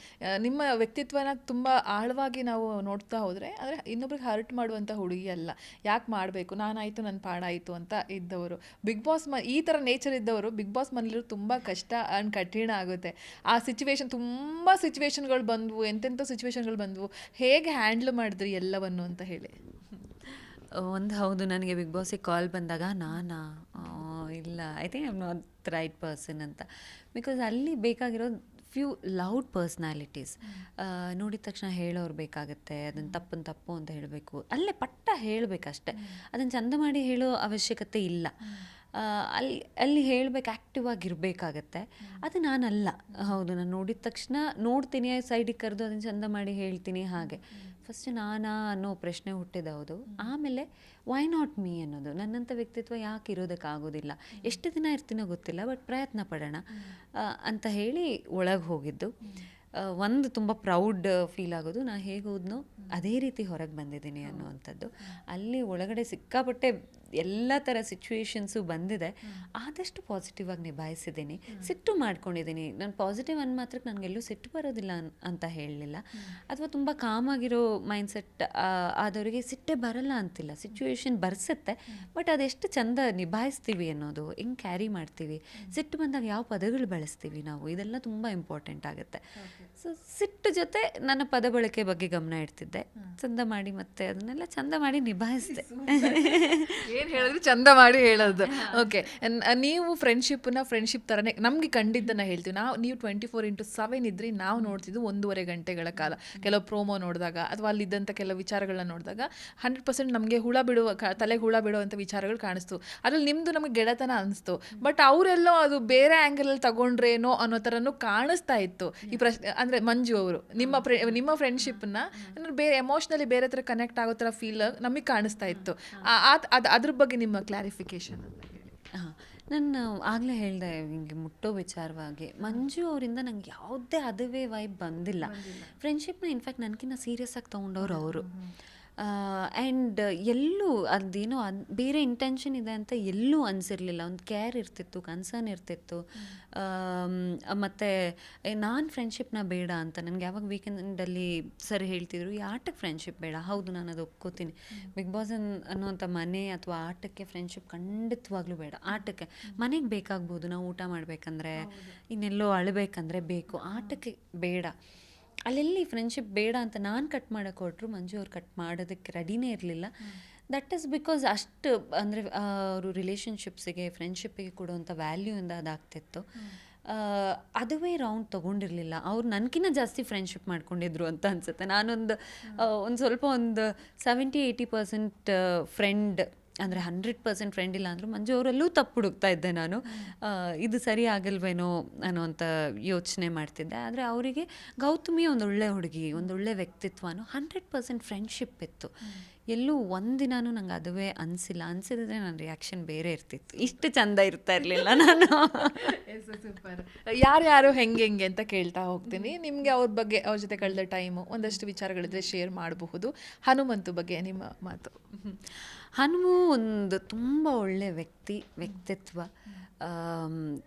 S1: ನಿಮ್ಮ ವ್ಯಕ್ತಿತ್ವನ ತುಂಬ ಆಳವಾಗಿ ನಾವು ನೋಡ್ತಾ ಹೋದರೆ, ಅಂದರೆ ಇನ್ನೊಬ್ರಿಗೆ ಹರ್ಟ್ ಮಾಡುವಂಥ ಹುಡುಗಿ ಅಲ್ಲ. ಯಾಕೆ ಮಾಡಬೇಕು, ನಾನಾಯಿತು ನನ್ನ ಪಾಡಾಯಿತು ಅಂತ ಇದ್ದವರು. ಬಿಗ್ ಬಾಸ್ ಈ ಥರ ನೇಚರ್ ಇದ್ದವರು ಬಿಗ್ ಬಾಸ್ ಮನೇಲಿರೋ ತುಂಬ ಕಷ್ಟ ಆ್ಯಂಡ್ ಕಠಿಣ ಆಗುತ್ತೆ. ಆ ಸಿಚುವೇಶನ್, ತುಂಬ ಸಿಚುವೇಶನ್ಗಳು ಬಂದವು, ಎಂತೆಂಥ ಸಿಚುವೇಶನ್ಗಳು ಬಂದವು, ಹೇಗೆ ಹ್ಯಾಂಡ್ಲ್ ಮಾಡಿದ್ರಿ ಎಲ್ಲವನ್ನು ಅಂತ ಹೇಳಿ.
S2: ಹೌದು, ನನಗೆ ಬಿಗ್ ಬಾಸಿಗೆ ಕಾಲ್ ಬಂದಾಗ ಇಲ್ಲ, I think I am not the right person ಅಂತ. ಬಿಕಾಸ್ ಅಲ್ಲಿ ಬೇಕಾಗಿರೋದು ಫ್ಯೂ ಲೌಡ್ ಪರ್ಸ್ನಾಲಿಟೀಸ್. ನೋಡಿದ ತಕ್ಷಣ ಹೇಳೋರು ಬೇಕಾಗುತ್ತೆ, ಅದನ್ನು ತಪ್ಪು ಅಂತ ಹೇಳಬೇಕು, ಅಲ್ಲೇ ಪಟ್ಟ ಹೇಳಬೇಕಷ್ಟೆ. ಅದನ್ನು ಚಂದ ಮಾಡಿ ಹೇಳೋ ಅವಶ್ಯಕತೆ ಇಲ್ಲ. ಅಲ್ಲಿ ಹೇಳಬೇಕು, ಆ್ಯಕ್ಟಿವ್ ಆಗಿರಬೇಕಾಗತ್ತೆ. ಅದು ನಾನಲ್ಲ. ಹೌದು, ನಾನು ನೋಡಿದ ತಕ್ಷಣ ನೋಡ್ತೀನಿ, ಸೈಡಿಗೆ ಕರೆದು ಅದನ್ನು ಚಂದ ಮಾಡಿ ಹೇಳ್ತೀನಿ ಹಾಗೆ. ಫಸ್ಟ್ ನಾನಾ ಅನ್ನೋ ಪ್ರಶ್ನೆ ಹುಟ್ಟಿದವುದು. ಆಮೇಲೆ ವೈ ನಾಟ್ ಮೀ ಅನ್ನೋದು, ನನ್ನಂಥ ವ್ಯಕ್ತಿತ್ವ ಯಾಕೆ ಇರೋದಕ್ಕಾಗೋದಿಲ್ಲ, ಎಷ್ಟು ದಿನ ಇರ್ತೀನೋ ಗೊತ್ತಿಲ್ಲ, ಬಟ್ ಪ್ರಯತ್ನ ಪಡೋಣ ಅಂತ ಹೇಳಿ ಒಳಗೆ ಹೋಗಿದ್ದು. ಒಂದು ತುಂಬ ಪ್ರೌಡ್ ಫೀಲ್ ಆಗೋದು, ನಾನು ಹೇಗೆ ಹೋದ್ನೋ ಅದೇ ರೀತಿ ಹೊರಗೆ ಬಂದಿದ್ದೀನಿ ಅನ್ನುವಂಥದ್ದು. ಅಲ್ಲಿ ಒಳಗಡೆ ಸಿಕ್ಕಾಪಟ್ಟೆ ಎಲ್ಲ ಥರ ಸಿಚುವೇಶನ್ಸು ಬಂದಿದೆ, ಆದಷ್ಟು ಪಾಸಿಟಿವ್ ಆಗಿ ನಿಭಾಯಿಸಿದ್ದೀನಿ. ಸಿಟ್ಟು ಮಾಡ್ಕೊಂಡಿದ್ದೀನಿ, ನಾನು ಪಾಸಿಟಿವ್ ಅನ್ ಮಾತ್ರಕ್ಕೆ ನನಗೆಲ್ಲೂ ಸಿಟ್ಟು ಬರೋದಿಲ್ಲ ಅಂತ ಹೇಳಲಿಲ್ಲ, ಅಥವಾ ತುಂಬ ಕಾಮಾಗಿರೋ ಮೈಂಡ್ಸೆಟ್ ಆದವರಿಗೆ ಸಿಟ್ಟೇ ಬರಲ್ಲ ಅಂತಿಲ್ಲ. ಸಿಚುವೇಶನ್ ಬರ್ಸುತ್ತೆ, ಬಟ್ ಅದೆಷ್ಟು ಚಂದ ನಿಭಾಯಿಸ್ತೀವಿ ಅನ್ನೋದು, ಹೆಂಗೆ ಕ್ಯಾರಿ ಮಾಡ್ತೀವಿ, ಸಿಟ್ಟು ಬಂದಾಗ ಯಾವ ಪದಗಳು ಬಳಸ್ತೀವಿ ನಾವು, ಇದೆಲ್ಲ ತುಂಬ ಇಂಪಾರ್ಟೆಂಟ್ ಆಗುತ್ತೆ. ಸೊ ಸಿಟ್ಟು ಜೊತೆ ನನ್ನ ಪದ ಬಳಕೆ ಬಗ್ಗೆ ಗಮನ ಇಡ್ತಿದ್ದೆ, ಚಂದ ಮಾಡಿ ಮತ್ತೆ ಅದನ್ನೆಲ್ಲ ಚಂದ ಮಾಡಿ ನಿಭಾಯಿಸಿದೆ.
S1: ಏನು ಹೇಳಿದ್ರು ಚಂದ ಮಾಡಿ ಹೇಳೋದು. ಓಕೆ, ನೀವು ಫ್ರೆಂಡ್ಶಿಪ್ ಥರನೇ ನಮಗೆ ಕಂಡಿದ್ದನ್ನು ಹೇಳ್ತೀವಿ ನಾವು. ನೀವು 24/7 ಇದ್ರಿ, ನಾವು ನೋಡ್ತಿದ್ದು 1.5 ಗಂಟೆಗಳ ಕಾಲ. ಕೆಲವು ಪ್ರೋಮೋ ನೋಡಿದಾಗ ಅಥವಾ ಅಲ್ಲಿದ್ದಂಥ ಕೆಲವು ವಿಚಾರಗಳನ್ನ ನೋಡಿದಾಗ 100% ನಮಗೆ ತಲೆಗೆ ಹುಳ ಬಿಡುವಂಥ ವಿಚಾರಗಳು ಕಾಣಿಸ್ತು. ಅದ್ರಲ್ಲಿ ನಿಮ್ಮದು ನಮಗೆ ಗೆಳೆತನ ಅನಿಸ್ತು, ಬಟ್ ಅವರೆಲ್ಲೋ ಅದು ಬೇರೆ ಆ್ಯಂಗಲಲ್ಲಿ ತಗೊಂಡ್ರೇನೋ ಅನ್ನೋ ಥರನೂ ಕಾಣಿಸ್ತಾ ಇತ್ತು. ಈ ಪ್ರಶ್ನೆ ಅಂದರೆ ಮಂಜು ಅವರು ನಿಮ್ಮ ಫ್ರೆಂಡ್ಶಿಪ್ನ ಬೇರೆ ಎಮೋಷ್ನಲಿ ಬೇರೆ ಥರ ಕನೆಕ್ಟ್ ಆಗೋ ಥರ ಫೀಲ್ ನಮಗೆ ಕಾಣಿಸ್ತಾ ಇತ್ತು. ಅದ್ರ ಬಗ್ಗೆ ನಿಮ್ಮ ಕ್ಲಾರಿಫಿಕೇಶನ್ ಅಂತ ಹೇಳಿ.
S2: ನಾನು ಆಗಲೇ ಹೇಳಿದೆ, ಹಿಂಗೆ ಮುಟ್ಟೋ ವಿಚಾರವಾಗಿ ಮಂಜು ಅವರಿಂದ ನಂಗೆ ಯಾವುದೇ ಅದುವೇ ವೈಬ್ ಬಂದಿಲ್ಲ. ಫ್ರೆಂಡ್ಶಿಪ್ನ ಇನ್ಫ್ಯಾಕ್ಟ್ ನನಗಿನ್ನ ಸೀರಿಯಸ್ ಆಗಿ ತೊಗೊಂಡವ್ರು ಅವರು. ಆ್ಯಂಡ್ ಎಲ್ಲೂ ಅದೇನೋ ಬೇರೆ ಇಂಟೆನ್ಷನ್ ಇದೆ ಅಂತ ಎಲ್ಲೂ ಅನಿಸಿರಲಿಲ್ಲ. ಒಂದು ಕೇರ್ ಇರ್ತಿತ್ತು, ಕನ್ಸರ್ನ್ ಇರ್ತಿತ್ತು. ಮತ್ತು ನಾನು ಫ್ರೆಂಡ್ಶಿಪ್ನ ಬೇಡ ಅಂತ ನನಗೆ ಯಾವಾಗ ವೀಕೆಂಡಲ್ಲಿ ಸರ್ ಹೇಳ್ತಿದ್ರು, ಈ ಆಟಕ್ಕೆ ಫ್ರೆಂಡ್ಶಿಪ್ ಬೇಡ. ಹೌದು, ನಾನು ಅದು ಒಪ್ಕೋತೀನಿ. ಬಿಗ್ ಬಾಸ್ ಅನ್ನುವಂಥ ಮನೆ ಅಥವಾ ಆಟಕ್ಕೆ ಫ್ರೆಂಡ್ಶಿಪ್ ಖಂಡಿತವಾಗ್ಲೂ ಬೇಡ. ಆಟಕ್ಕೆ ಮನೆಗೆ ಬೇಕಾಗ್ಬೋದು, ನಾವು ಊಟ ಮಾಡಬೇಕಂದ್ರೆ, ಇನ್ನೆಲ್ಲೋ ಅಳಬೇಕಂದ್ರೆ ಬೇಕು, ಆಟಕ್ಕೆ ಬೇಡ. ಅಲ್ಲೆಲ್ಲಿ ಫ್ರೆಂಡ್ಶಿಪ್ ಬೇಡ ಅಂತ ನಾನು ಕಟ್ ಮಾಡೋಕೆ ಕೊಟ್ಟರು, ಮಂಜು ಅವ್ರು ಕಟ್ ಮಾಡೋದಕ್ಕೆ ರೆಡಿನೇ ಇರಲಿಲ್ಲ. ದಟ್ ಈಸ್ ಬಿಕಾಸ್ ಅಷ್ಟು ಅಂದರೆ ಅವರು ರಿಲೇಷನ್ಶಿಪ್ಸಿಗೆ ಫ್ರೆಂಡ್ಶಿಪ್ಪಿಗೆ ಕೊಡುವಂಥ ವ್ಯಾಲ್ಯೂಯಿಂದ ಅದಾಗ್ತಿತ್ತು. ಅದುವೇ ರೌಂಡ್ ತೊಗೊಂಡಿರಲಿಲ್ಲ. ಅವ್ರು ನನಗಿನ್ನ ಜಾಸ್ತಿ ಫ್ರೆಂಡ್ಶಿಪ್ ಮಾಡ್ಕೊಂಡಿದ್ರು ಅಂತ ಅನಿಸುತ್ತೆ. ನಾನೊಂದು ಸ್ವಲ್ಪ 70-80% ಫ್ರೆಂಡ್, ಅಂದರೆ 100% ಫ್ರೆಂಡ್ ಇಲ್ಲ ಅಂದರೂ ಮಂಜು ಅವರಲ್ಲೂ ತಪ್ಪು ಹುಡುಕ್ತಾ ಇದ್ದೆ ನಾನು. ಇದು ಸರಿ ಆಗಲ್ವೇನೋ ಅನ್ನೋಂಥ ಯೋಚನೆ ಮಾಡ್ತಿದ್ದೆ. ಆದರೆ ಅವರಿಗೆ ಗೌತಮಿ ಒಂದೊಳ್ಳೆ ಹುಡುಗಿ, ಒಂದೊಳ್ಳೆ ವ್ಯಕ್ತಿತ್ವನೂ 100% ಫ್ರೆಂಡ್ಶಿಪ್ ಇತ್ತು. ಎಲ್ಲೂ ಒಂದಿನಾನು ನಂಗೆ ಅದುವೇ ಅನಿಸಿಲ್ಲ. ಅನಿಸಿದ್ರೆ ನನ್ನ ರಿಯಾಕ್ಷನ್ ಬೇರೆ ಇರ್ತಿತ್ತು, ಇಷ್ಟು ಚಂದ ಇರ್ತಾ ಇರಲಿಲ್ಲ ನಾನು.
S1: ಸೂಪರ್. ಯಾರ್ಯಾರು ಹೆಂಗೆ ಅಂತ ಕೇಳ್ತಾ ಹೋಗ್ತೀನಿ. ನಿಮಗೆ ಅವ್ರ ಜೊತೆ ಕಳೆದ ಟೈಮು ಒಂದಷ್ಟು ವಿಚಾರಗಳಿದ್ರೆ ಶೇರ್ ಮಾಡಬಹುದು. ಹನುಮಂತು ಬಗ್ಗೆ ನಿಮ್ಮ ಮಾತು.
S2: ಹನುಮು ಒಂದು ತುಂಬ ಒಳ್ಳೆ ವ್ಯಕ್ತಿತ್ವ.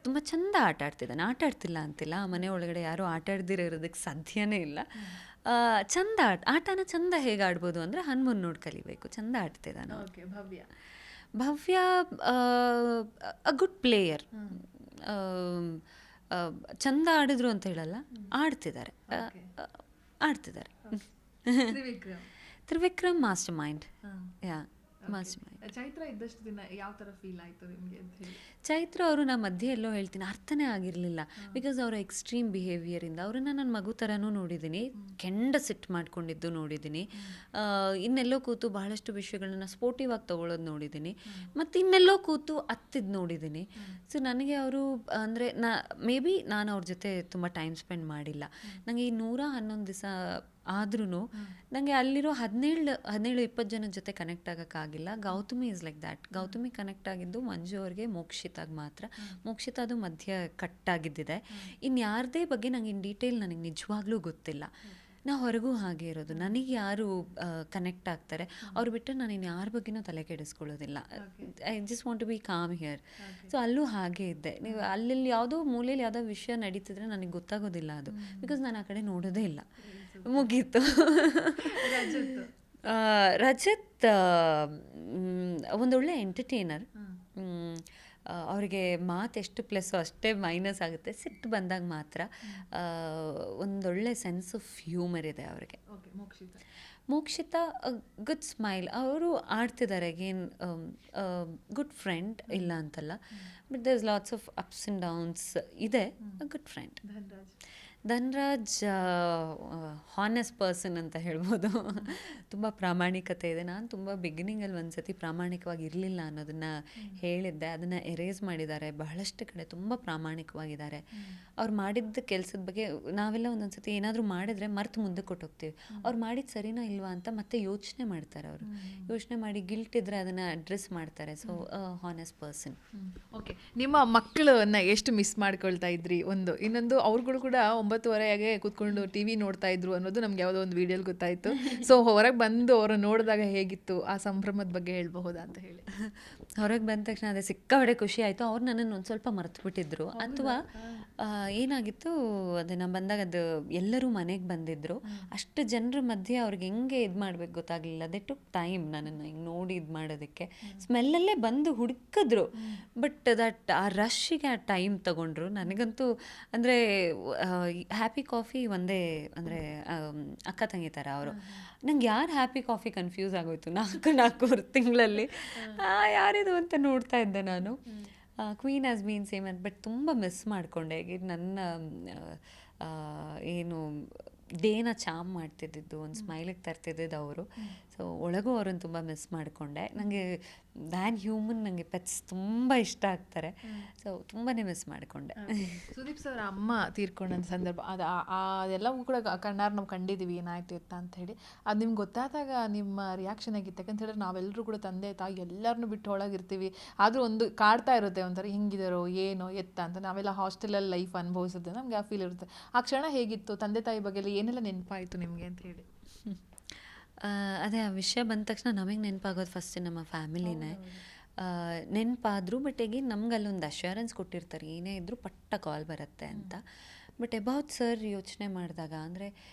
S2: ತುಂಬ ಚಂದ ಆಟ ಆಡ್ತಿಲ್ಲ ಅಂತಿಲ್ಲ, ಮನೆ ಒಳಗಡೆ ಯಾರೂ ಆಟ ಆಡ್ದಿರೋದಕ್ಕೆ ಸಾಧ್ಯನೇ ಇಲ್ಲ. ಚಂದ ಆಟನ ಚಂದ ಹೇಗೆ ಆಡ್ಬೋದು ಅಂದರೆ ಹನುಮನ್ ನೋಡಿ ಕಲಿಬೇಕು. ಚಂದ ಆಡ್ತಿದ್ದಾನೆ. ಭವ್ಯ ಅ ಗುಡ್ ಪ್ಲೇಯರ್. ಚಂದ ಆಡಿದ್ರು ಅಂತ ಹೇಳಲ್ಲ, ಆಡ್ತಿದ್ದಾರೆ. Trivikram master mind. Master mind.
S1: Chaitra ಇದ್ದಷ್ಟು ದಿನ ಯಾವ ಥರ ಫೀಲ್ ಆಯಿತು ನಿಮಗೆ ಅಂತ ಹೇಳಿ?
S2: ಚೈತ್ರ ಅವರು ನಾ ಮಧ್ಯೆ ಎಲ್ಲೋ ಹೇಳ್ತೀನಿ ಅರ್ಥನೇ ಆಗಿರಲಿಲ್ಲ. ಬಿಕಾಸ್ ಅವರ ಎಕ್ಸ್ಟ್ರೀಮ್ ಬಿಹೇವಿಯರಿಂದ ಅವರನ್ನು ನಾನು ಮಗು ಥರನೂ ನೋಡಿದ್ದೀನಿ, ಕೆಂಡ ಸಿಟ್ಟು ಮಾಡ್ಕೊಂಡಿದ್ದು ನೋಡಿದ್ದೀನಿ. ಇನ್ನೆಲ್ಲೋ ಕೂತು ಬಹಳಷ್ಟು ವಿಷಯಗಳನ್ನ ಸ್ಪೋರ್ಟಿವ್ ಆಗಿ ತೊಗೊಳೋದು ನೋಡಿದ್ದೀನಿ, ಮತ್ತು ಇನ್ನೆಲ್ಲೋ ಕೂತು ಅತ್ತಿದ್ದು ನೋಡಿದ್ದೀನಿ. ಸೊ ನನಗೆ ಅವರು ಅಂದರೆ ಮೇ ಬಿ ನಾನು ಅವ್ರ ಜೊತೆ ತುಂಬ ಟೈಮ್ ಸ್ಪೆಂಡ್ ಮಾಡಿಲ್ಲ. ನನಗೆ ಈ 111 ದಿವಸ ಆದ್ರೂ ನನಗೆ ಅಲ್ಲಿರೋ 17-20 ಜನದ ಜೊತೆ ಕನೆಕ್ಟ್ ಆಗೋಕ್ಕಾಗಿಲ್ಲ. Gautami is like that. Gautami connect ಆಗಿದ್ದು ಮಂಜು ಅವ್ರಿಗೆ, ಮೋಕ್ಷಿತಾಗ ಮಾತ್ರ. ಮೋಕ್ಷಿತಾದು ಮಧ್ಯ ಕಟ್ಟಾಗಿದ್ದಿದೆ. ಇನ್ನು ಯಾರದೇ ಬಗ್ಗೆ ನಂಗೆ ಇನ್ ಡೀಟೇಲ್ ನನಗೆ ನಿಜವಾಗ್ಲೂ ಗೊತ್ತಿಲ್ಲ. ನಾ ಹೊರಗೂ ಹಾಗೆ ಇರೋದು. ನನಗೆ ಯಾರು ಕನೆಕ್ಟ್ ಆಗ್ತಾರೆ ಅವ್ರು ಬಿಟ್ಟರೆ ನಾನು ಇನ್ನು ಯಾರ ಬಗ್ಗೆನೂ ತಲೆ ಕೆಡಿಸ್ಕೊಳ್ಳೋದಿಲ್ಲ. I just want to be calm here. So ಅಲ್ಲೂ ಹಾಗೆ ಇದ್ದೆ. ನೀವು ಅಲ್ಲಿ ಯಾವುದೋ ಮೂಲೆಯಲ್ಲಿ ಯಾವುದೋ ವಿಷಯ ನಡೀತಿದ್ರೆ ನನಗೆ ಗೊತ್ತಾಗೋದಿಲ್ಲ ಅದು, ಬಿಕಾಸ್ ನಾನು ಆ ಕಡೆ ನೋಡೋದೇ ಇಲ್ಲ. ಮುಗೀತು. ರಜತ್ ಒಂದೊಳ್ಳೆ ಎಂಟರ್ಟೈನರ್. ಅವರಿಗೆ ಮಾತು ಎಷ್ಟು ಪ್ಲಸ್ಸು ಅಷ್ಟೇ ಮೈನಸ್ ಆಗುತ್ತೆ. ಸಿಟ್ಟು ಬಂದಾಗ ಮಾತ್ರ. ಒಂದೊಳ್ಳೆ ಸೆನ್ಸ್ ಆಫ್ ಹ್ಯೂಮರ್ ಇದೆ ಅವರಿಗೆ. Mokshitha good smile. ಅವರು ಆಡ್ತಿದ್ದಾರೆ. ಅಗೇನ್ ಗುಡ್ ಫ್ರೆಂಡ್, ಇಲ್ಲ ಅಂತಲ್ಲ, but there is lots of ups and downs ಇದೆ. Good friend. Dhanraj honest person ಅಂತ ಹೇಳ್ಬೋದು. ತುಂಬ ಪ್ರಾಮಾಣಿಕತೆ ಇದೆ. ನಾನು ತುಂಬ ಬಿಗಿನಿಂಗಲ್ಲಿ ಒಂದು ಸತಿ ಪ್ರಾಮಾಣಿಕವಾಗಿ ಇರಲಿಲ್ಲ ಅನ್ನೋದನ್ನು ಹೇಳಿದ್ದೆ. ಅದನ್ನು ಎರೇಸ್ ಮಾಡಿದ್ದಾರೆ. ಬಹಳಷ್ಟು ಕಡೆ ತುಂಬ ಪ್ರಾಮಾಣಿಕವಾಗಿದ್ದಾರೆ. ಅವ್ರು ಮಾಡಿದ್ದ ಕೆಲಸದ ಬಗ್ಗೆ ನಾವೆಲ್ಲ ಒಂದೊಂದು ಸತಿ ಏನಾದರೂ ಮಾಡಿದ್ರೆ ಮರ್ತು ಮುಂದಕ್ಕೆ ಕೊಟ್ಟೋಗ್ತೀವಿ. ಅವ್ರು ಮಾಡಿದ್ದು ಸರಿನಾ ಇಲ್ವಾ ಅಂತ ಮತ್ತೆ ಯೋಚನೆ ಮಾಡ್ತಾರೆ. ಅವರು ಯೋಚನೆ ಮಾಡಿ ಗಿಲ್ಟ್ ಇದ್ದರೆ ಅದನ್ನು ಅಡ್ರೆಸ್ ಮಾಡ್ತಾರೆ. So honest person.
S1: ಓಕೆ, ನಿಮ್ಮ ಮಕ್ಕಳನ್ನ ಎಷ್ಟು ಮಿಸ್ ಮಾಡ್ಕೊಳ್ತಾ ಇದ್ರಿ? ಇನ್ನೊಂದು ಅವ್ರುಗಳು ಕೂಡ 9:30 ಕೂತ್ಕೊಂಡು ಟಿವಿ ನೋಡ್ತಾ ಇದ್ರು ಅನ್ನೋದು ನಮ್ಗೆ ಯಾವುದೋ ಒಂದು ವಿಡಿಯೋಲಿ ಗೊತ್ತಾಯ್ತು. ಸೊ ಹೊರಗೆ ಬಂದು ಅವ್ರನ್ನ ನೋಡಿದಾಗ ಹೇಗಿತ್ತು, ಆ ಸಂಭ್ರಮದ ಬಗ್ಗೆ ಹೇಳ್ಬಹುದಾ ಅಂತ ಹೇಳಿ.
S2: ಹೊರಗೆ ಬಂದ ತಕ್ಷಣ ಅದೇ ಸಿಕ್ಕಾಪಟ್ಟೆ ಖುಷಿ ಆಯಿತು. ಅವ್ರು ನನ್ನನ್ನು ಒಂದು ಸ್ವಲ್ಪ ಮರ್ತು ಬಿಟ್ಟಿದ್ರು, ಅಥವಾ ಏನಾಗಿತ್ತು ಅದನ್ನು ಬಂದಾಗ ಅದು ಎಲ್ಲರೂ ಮನೆಗೆ ಬಂದಿದ್ದರು. ಅಷ್ಟು ಜನರ ಮಧ್ಯೆ ಅವ್ರಿಗೆ ಹೆಂಗೆ ಇದು ಮಾಡ್ಬೇಕು ಗೊತ್ತಾಗಲಿಲ್ಲ. ದೇ ಟುಕ್ ಟೈಮ್ ನನ್ನನ್ನು ಹಿಂಗೆ ನೋಡಿ ಇದು ಮಾಡೋದಕ್ಕೆ. ಸ್ಮೆಲ್ಲಲ್ಲೇ ಬಂದು ಹುಡುಕಿದ್ರು, ಬಟ್ ದಟ್ ಆ ರಶ್ಶಿಗೆ ಆ ಟೈಮ್ ತಗೊಂಡ್ರು. ನನಗಂತೂ ಅಂದರೆ ಹ್ಯಾಪಿ ಕಾಫಿ ಒಂದೇ, ಅಂದರೆ ಅಕ್ಕ ತಂಗಿ ಥರ ಅವರು. ನಂಗೆ ಯಾರು ಹ್ಯಾಪಿ ಕಾಫಿ ಕನ್ಫ್ಯೂಸ್ ಆಗೋಯ್ತು 4 ತಿಂಗಳಲ್ಲಿ. ಯಾರಿದು ಅಂತ ನೋಡ್ತಾ ಇದ್ದೆ ನಾನು. ಕ್ವೀನ್ ಹ್ಯಾಸ್ ಬೀನ್ ಸೇಮ್ ಅಂತ. ಬಟ್ ತುಂಬ ಮಿಸ್ ಮಾಡಿಕೊಂಡೆ. ಈಗ ನನ್ನ ಏನು ಡೇನ ಚಾಮ್ ಮಾಡ್ತಿದ್ದಿದ್ದು, ಒಂದು ಸ್ಮೈಲಿಗೆ ತರ್ತಿದ್ದಿದ್ದು ಅವರು. ಸೊ ಒಳಗೂ ಅವ್ರನ್ನ ತುಂಬ ಮಿಸ್ ಮಾಡಿಕೊಂಡೆ. ನನಗೆ ದ್ಯಾನ್ ಹ್ಯೂಮನ್, ನನಗೆ ಪೆಟ್ಸ್ ತುಂಬ ಇಷ್ಟ ಆಗ್ತಾರೆ. ಸೊ ತುಂಬಾ ಮಿಸ್ ಮಾಡಿಕೊಂಡೆ.
S1: ಸುದೀಪ್ ಸರ್ ಅಮ್ಮ ತೀರ್ಕೊಂಡಂಥ ಸಂದರ್ಭ ಅದೆಲ್ಲವೂ ಕೂಡ ಕಣ್ಣಾರು ನಾವು ಕಂಡಿದ್ದೀವಿ ಏನಾಯ್ತು ಎತ್ತ ಅಂತ ಹೇಳಿ. ಅದು ನಿಮ್ಗೆ ಗೊತ್ತಾದಾಗ ನಿಮ್ಮ ರಿಯಾಕ್ಷನ್ ಆಗಿತ್ತು? ಯಾಕಂತ ಹೇಳಿದ್ರೆ ನಾವೆಲ್ಲರೂ ಕೂಡ ತಂದೆ ತಾಯಿ ಎಲ್ಲರನ್ನೂ ಬಿಟ್ಟು ಒಳಗಿರ್ತೀವಿ. ಆದರೂ ಒಂದು ಕಾಡ್ತಾ ಇರುತ್ತೆ ಒಂಥರ, ಹಿಂಗಿದಾರೋ ಏನೋ ಎತ್ತ ಅಂತ. ನಾವೆಲ್ಲ ಹಾಸ್ಟೆಲಲ್ಲಿ ಲೈಫ್ ಅನುಭವಿಸಿದ್ರೆ ನಮಗೆ ಆ ಫೀಲ್ ಇರುತ್ತೆ. ಆ ಕ್ಷಣ ಹೇಗಿತ್ತು? ತಂದೆ ತಾಯಿ ಬಗ್ಗೆ ಏನೆಲ್ಲ ನೆನಪಾಯಿತು ನಿಮಗೆ ಅಂತ ಹೇಳಿ?
S2: ಅದೇ ಆ ವಿಷಯ ಬಂದ ತಕ್ಷಣ ನಮಗೆ ನೆನಪಾಗೋದು ಫಸ್ಟ್ ನಮ್ಮ ಫ್ಯಾಮಿಲಿನೇ ನೆನಪಾದ್ರು. ಬಟ್ ಈಗ ನಮ್ಗೆ ಅಲ್ಲೊಂದು ಅಶ್ಯೂರೆನ್ಸ್ ಕೊಟ್ಟಿರ್ತಾರೆ, ಏನೇ ಇದ್ದರೂ ಪಟ್ಟ ಕಾಲ್ ಬರುತ್ತೆ ಅಂತ. ಬಟ್ ಅಬೌಟ್ ಸರ್ ಯೋಚನೆ ಮಾಡಿದಾಗ, ಅಂದರೆ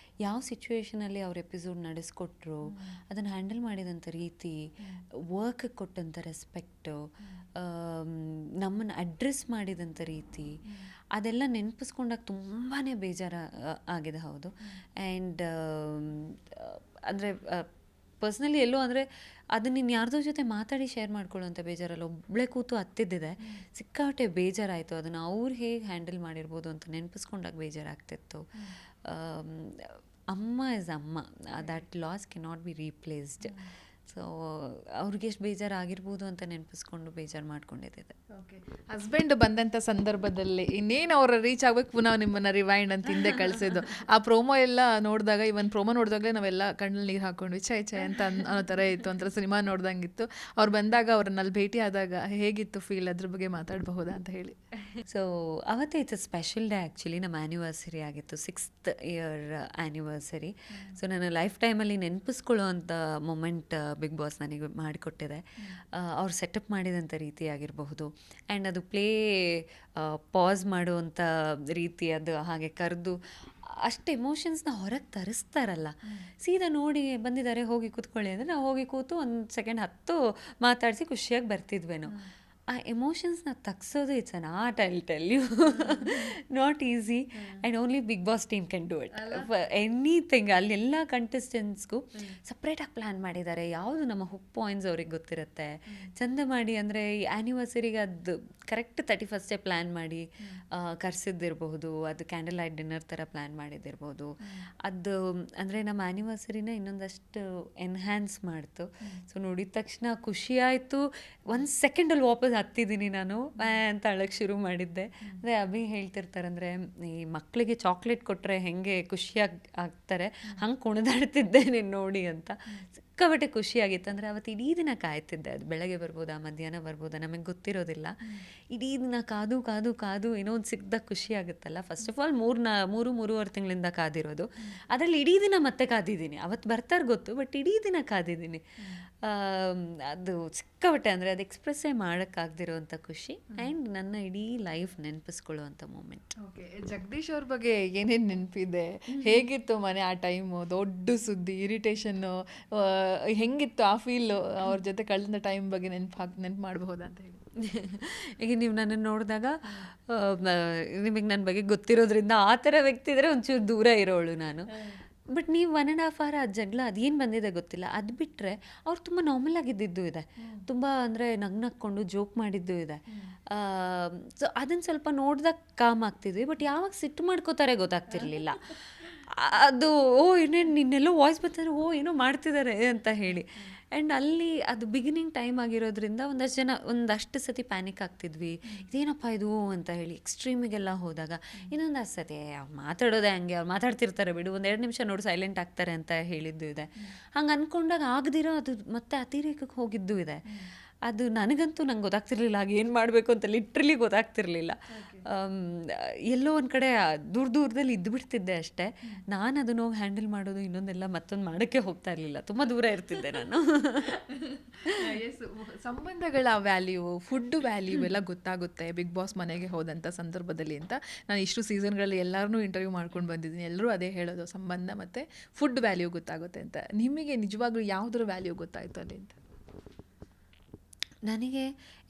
S2: ಯಾವ ಸಿಚುವೇಷನಲ್ಲಿ ಅವ್ರ ಎಪಿಸೋಡ್ ನಡೆಸ್ಕೊಟ್ರು, ಅದನ್ನು ಹ್ಯಾಂಡಲ್ ಮಾಡಿದಂಥ ರೀತಿ, ವರ್ಕ್ಗೆ ಕೊಟ್ಟಂಥ ರೆಸ್ಪೆಕ್ಟು, ನಮ್ಮನ್ನು ಅಡ್ರೆಸ್ ಮಾಡಿದಂಥ ರೀತಿ, ಅದೆಲ್ಲ ನೆನಪಿಸ್ಕೊಂಡಾಗ ತುಂಬಾ ಬೇಜಾರು ಆಗಿದೆ. ಹೌದು. ಆ್ಯಂಡ್ ಅಂದರೆ ಪರ್ಸ್ನಲಿ ಎಲ್ಲೋ ಅಂದರೆ ಅದನ್ನ ನೀನು ಯಾರ್ದೋ ಜೊತೆ ಮಾತಾಡಿ ಶೇರ್ ಮಾಡ್ಕೊಳ್ಳೋಂಥ ಬೇಜಾರಲ್ಲ, ಒಬ್ಬಳೇ ಕೂತು ಹತ್ತಿದ್ದಿದೆ. ಸಿಕ್ಕಾಪಟ್ಟೆ ಬೇಜಾರಾಯಿತು. ಅದನ್ನು ಅವ್ರು ಹೇಗೆ ಹ್ಯಾಂಡಲ್ ಮಾಡಿರ್ಬೋದು ಅಂತ ನೆನಪಿಸ್ಕೊಂಡಾಗ ಬೇಜಾರಾಗ್ತಿತ್ತು. ಅಮ್ಮ ಇಸ್ ಅಮ್ಮ. That loss can not be replaced. So ಅವ್ರಿಗೆ ಎಷ್ಟು ಬೇಜಾರಾಗಿರ್ಬೋದು ಅಂತ ನೆನಪಿಸ್ಕೊಂಡು ಬೇಜಾರು ಮಾಡ್ಕೊಂಡಿದ್ದೆ.
S1: ಓಕೆ, ಹಸ್ಬೆಂಡ್ ಬಂದಂಥ ಸಂದರ್ಭದಲ್ಲಿ ಇನ್ನೇನು ಅವ್ರ ರೀಚ್ ಆಗ್ಬೇಕು, ಪುನಃ ನಿಮ್ಮನ್ನು ರಿವೈಂಡ್ ಅಂತ ಹಿಂದೆ ಕಳಿಸಿದ್ದು. ಆ ಪ್ರೋಮೋ ಎಲ್ಲ ನೋಡಿದಾಗ, ಇವನ್ ಪ್ರೋಮೋ ನೋಡಿದಾಗಲೇ ನಾವೆಲ್ಲ ಕಣ್ಣಲ್ಲಿ ನೀರು ಹಾಕ್ಕೊಂಡ್ವಿ, ಛೇ ಅಂತ ಅನ್ನೋ ಥರ ಇತ್ತು. ಒಂಥರ ಸಿನಿಮಾ ನೋಡ್ದಂಗಿತ್ತು. ಅವ್ರು ಬಂದಾಗ ಅವ್ರನ್ನಲ್ಲಿ ಭೇಟಿ ಆದಾಗ ಹೇಗಿತ್ತು ಫೀಲ್? ಅದ್ರ ಬಗ್ಗೆ ಮಾತಾಡಬಹುದಾ ಅಂತ ಹೇಳಿ.
S2: ಸೊ ಅವತ್ತೇ it's a special day. Actually ನಮ್ಮ ಆ್ಯನಿವರ್ಸರಿ ಆಗಿತ್ತು, 6th ಇಯರ್ ಆ್ಯನಿವರ್ಸರಿ. ಸೊ ನನ್ನ ಲೈಫ್ ಟೈಮಲ್ಲಿ ನೆನಪಿಸ್ಕೊಳ್ಳೋ ಅಂಥ ಮೊಮೆಂಟ್ ಬಿಗ್ ಬಾಸ್ ನನಗೆ ಮಾಡಿಕೊಟ್ಟಿದೆ. ಅವ್ರು ಸೆಟಪ್ ಮಾಡಿದಂಥ ರೀತಿ ಆಗಿರಬಹುದು, ಆ್ಯಂಡ್ ಅದು ಪ್ಲೇ ಪಾಸ್ ಮಾಡುವಂಥ ರೀತಿ, ಅದು ಹಾಗೆ ಕರೆದು ಅಷ್ಟು ಎಮೋಷನ್ಸ್ನ ಹೊರಗೆ ತರಿಸ್ತಾರಲ್ಲ. ಸೀದಾ ನೋಡಿ ಬಂದಿದ್ದಾರೆ, ಹೋಗಿ ಕೂತ್ಕೊಳ್ಳಿ ಅಂದರೆ ನಾವು ಹೋಗಿ ಕೂತು ಒಂದು ಸೆಕೆಂಡ್ ಹತ್ತು ಮಾತಾಡಿಸಿ ಖುಷಿಯಾಗಿ ಬರ್ತಿದ್ವೇನೋ. ಆ ಎಮೋಷನ್ಸ್ನ ತಗ್ಸೋದು it's an art, I will tell you. Not easy, and only big boss team can do it. Anything ಅಲ್ಲಿ ಎಲ್ಲ ಕಂಟೆಸ್ಟೆಂಟ್ಸ್ಗೂ ಸಪ್ರೇಟಾಗಿ ಪ್ಲ್ಯಾನ್ ಮಾಡಿದ್ದಾರೆ. ಯಾವುದು ನಮ್ಮ ಹುಕ್ ಪಾಯಿಂಟ್ಸ್ ಅವ್ರಿಗೆ ಗೊತ್ತಿರುತ್ತೆ. ಚಂದ ಮಾಡಿ, ಅಂದರೆ ಈ ಆ್ಯನಿವರ್ಸರಿಗೆ ಅದು ಕರೆಕ್ಟ್ 31st ಪ್ಲ್ಯಾನ್ ಮಾಡಿ ಕರೆಸಿದ್ದಿರಬಹುದು. ಅದು ಕ್ಯಾಂಡಲ್ ಲೈಟ್ ಡಿನ್ನರ್ ಥರ ಪ್ಲ್ಯಾನ್ ಮಾಡಿದ್ದಿರ್ಬೋದು. ಅದು ಅಂದರೆ ನಮ್ಮ ಆ್ಯನಿವರ್ಸರಿನ ಇನ್ನೊಂದಷ್ಟು ಎನ್ಹ್ಯಾನ್ಸ್ ಮಾಡ್ತು. ಸೊ ನೋಡಿದ ತಕ್ಷಣ ಖುಷಿ ಆಯಿತು. 1 ಸೆಕೆಂಡಲ್ಲಿ ವಾಪಸ್ ಹತ್ತಿದ್ದೀನಿ ನಾನು ಅಂತ ಅಳಕ್ಕೆ ಶುರು ಮಾಡಿದ್ದೆ. ಅದೇ ಅಭಿ ಹೇಳ್ತಿರ್ತಾರೆ, ಅಂದರೆ ಈ ಮಕ್ಕಳಿಗೆ ಚಾಕ್ಲೇಟ್ ಕೊಟ್ಟರೆ ಹೆಂಗೆ ಖುಷಿಯಾಗಿ ಆಗ್ತಾರೆ, ಹಂಗೆ ಕುಣಿದಾಡ್ತಿದ್ದೆ ನೀನು ನೋಡಿ ಅಂತ. ಸಿಕ್ಕಾಪಟ್ಟೆ ಖುಷಿಯಾಗಿತ್ತು. ಅಂದರೆ ಅವತ್ತು ಇಡೀ ದಿನ ಕಾಯ್ತಿದ್ದೆ. ಅದು ಬೆಳಗ್ಗೆ ಬರ್ಬೋದಾ ಮಧ್ಯಾಹ್ನ ಬರ್ಬೋದಾ ನಮಗೆ ಗೊತ್ತಿರೋದಿಲ್ಲ. ಇಡೀ ದಿನ ಕಾದು ಕಾದು ಕಾದು ಏನೋ ಒಂದು ಸಿಕ್ಕಿದಾಗ ಖುಷಿ ಆಗುತ್ತಲ್ಲ. ಫಸ್ಟ್ ಆಫ್ ಆಲ್ 3-3.5 ತಿಂಗಳಿಂದ ಕಾದಿರೋದು. ಅದರಲ್ಲಿ ಇಡೀ ದಿನ ಮತ್ತೆ ಕಾದಿದ್ದೀನಿ. ಅವತ್ತು ಬರ್ತಾರೆ ಗೊತ್ತು, ಬಟ್ ಇಡೀ ದಿನ ಕಾದಿದ್ದೀನಿ. ಅದು ಸಿಕ್ಕಾಪಟ್ಟೆ, ಅಂದರೆ ಅದು ಎಕ್ಸ್ಪ್ರೆಸ್ಸೇ ಮಾಡೋಕ್ಕಾಗದಿರೋವಂಥ ಖುಷಿ, ಆ್ಯಂಡ್ ನನ್ನ ಇಡೀ ಲೈಫ್ ನೆನಪಿಸ್ಕೊಳ್ಳುವಂಥ ಮೂಮೆಂಟ್.
S1: ಓಕೆ, ಜಗದೀಶ್ ಅವ್ರ ಬಗ್ಗೆ ಏನೇನು ನೆನಪಿದೆ? ಹೇಗಿತ್ತು ಮನೆ ಆ ಟೈಮು? ದೊಡ್ಡ ಸುದ್ದಿ, ಇರಿಟೇಷನ್ನು, ಹೆಂಗಿತ್ತು ಆ ಫೀಲು? ಅವ್ರ ಜೊತೆ ಕಳೆದ ಟೈಮ್ ಬಗ್ಗೆ ನೆನಪು ಮಾಡಬಹುದಾ ಅಂತ ಹೇಳಿ.
S2: ಈಗ ನೀವು ನನ್ನನ್ನು ನೋಡಿದಾಗ ನಿಮಗೆ ನನ್ನ ಬಗ್ಗೆ ಗೊತ್ತಿರೋದ್ರಿಂದ ಆ ಥರ ವ್ಯಕ್ತಿ ಇದ್ದರೆ ಒಂಚೂರು ದೂರ ಇರೋಳು ನಾನು. ಬಟ್ ನೀವು 1.5 hour ಆ ಜಗಳ ಅದೇನು ಬಂದಿದೆ ಗೊತ್ತಿಲ್ಲ. ಅದು ಬಿಟ್ಟರೆ ಅವ್ರು ತುಂಬ ನಾರ್ಮಲ್ ಆಗಿದ್ದಿದ್ದು ಇದೆ. ತುಂಬ ಅಂದರೆ ನಗ್ನಕ್ಕೊಂಡು ಜೋಕ್ ಮಾಡಿದ್ದು ಇದೆ. ಸೊ ಅದನ್ನು ಸ್ವಲ್ಪ ನೋಡಿದಾಗ ಕಾಮ್ ಆಗ್ತಿದ್ವಿ. ಬಟ್ ಯಾವಾಗ ಸಿಟ್ಟು ಮಾಡ್ಕೋತಾರೆ ಗೊತ್ತಾಗ್ತಿರ್ಲಿಲ್ಲ. ಅದು ಇನ್ನೇನು ನಿನ್ನೆಲ್ಲೋ ವಾಯ್ಸ್ ಬರ್ತಾರೆ, ಏನೋ ಮಾಡ್ತಿದ್ದಾರೆ ಅಂತ ಹೇಳಿ. ಆ್ಯಂಡ್ ಅಲ್ಲಿ ಅದು ಬಿಗಿನಿಂಗ್ ಟೈಮ್ ಆಗಿರೋದ್ರಿಂದ ಒಂದಷ್ಟು ಸತಿ ಪ್ಯಾನಿಕ್ ಆಗ್ತಿದ್ವಿ, ಇದೇನಪ್ಪ ಇದು ಅಂತ ಹೇಳಿ. ಎಕ್ಸ್ಟ್ರೀಮಿಗೆಲ್ಲ ಹೋದಾಗ ಇನ್ನೊಂದು ಸತಿ ಅವ್ರು ಮಾತಾಡೋದೇ ಹಂಗೆ, ಅವ್ರು ಮಾತಾಡ್ತಿರ್ತಾರೆ ಬಿಡು, 1-2 ನಿಮಿಷ ನೋಡಿ ಸೈಲೆಂಟ್ ಆಗ್ತಾರೆ ಅಂತ ಹೇಳಿದ್ದು ಇದೆ. ಹಂಗೆ ಅಂದ್ಕೊಂಡಾಗ ಆಗದಿರೋ ಅದು ಮತ್ತೆ ಅತಿರೇಕಕ್ಕೆ ಹೋಗಿದ್ದು ಇದೆ. ಅದು ನನಗಂತೂ ನಂಗೆ ಗೊತ್ತಾಗ್ತಿರ್ಲಿಲ್ಲ, ಆಗ ಏನು ಮಾಡಬೇಕು ಅಂತ ಲಿಟ್ರಲಿ ಗೊತ್ತಾಗ್ತಿರ್ಲಿಲ್ಲ. ಎಲ್ಲೋ ಒಂದು ಕಡೆ ದೂರದಲ್ಲಿ ಇದ್ದುಬಿಡ್ತಿದ್ದೆ ಅಷ್ಟೇ. ನಾನು ಅದನ್ನು ಹೋಗಿ ಹ್ಯಾಂಡಲ್ ಮಾಡೋದು ಇನ್ನೊಂದೆಲ್ಲ ಮತ್ತೊಂದು ಮಾಡೋಕ್ಕೆ ಹೋಗ್ತಾ ಇರಲಿಲ್ಲ, ತುಂಬ ದೂರ ಇರ್ತಿದ್ದೆ ನಾನು.
S1: ಸಂಬಂಧಗಳ ವ್ಯಾಲ್ಯೂ, ಫುಡ್ ವ್ಯಾಲ್ಯೂ ಎಲ್ಲ ಗೊತ್ತಾಗುತ್ತೆ ಬಿಗ್ ಬಾಸ್ ಮನೆಗೆ ಹೋದಂಥ ಸಂದರ್ಭದಲ್ಲಿ ಅಂತ ನಾನು ಇಷ್ಟು ಸೀಸನ್ಗಳಲ್ಲಿ ಎಲ್ಲರನ್ನೂ ಇಂಟರ್ವ್ಯೂ ಮಾಡ್ಕೊಂಡು ಬಂದಿದ್ದೀನಿ. ಎಲ್ಲರೂ ಅದೇ ಹೇಳೋದು, ಸಂಬಂಧ ಮತ್ತು ಫುಡ್ ವ್ಯಾಲ್ಯೂ ಗೊತ್ತಾಗುತ್ತೆ ಅಂತ. ನಿಮಗೆ ನಿಜವಾಗ್ಲೂ ಯಾವುದ್ರ ವ್ಯಾಲ್ಯೂ ಗೊತ್ತಾಯಿತು ಅಲ್ಲಿ ಅಂತ?
S2: ನನಗೆ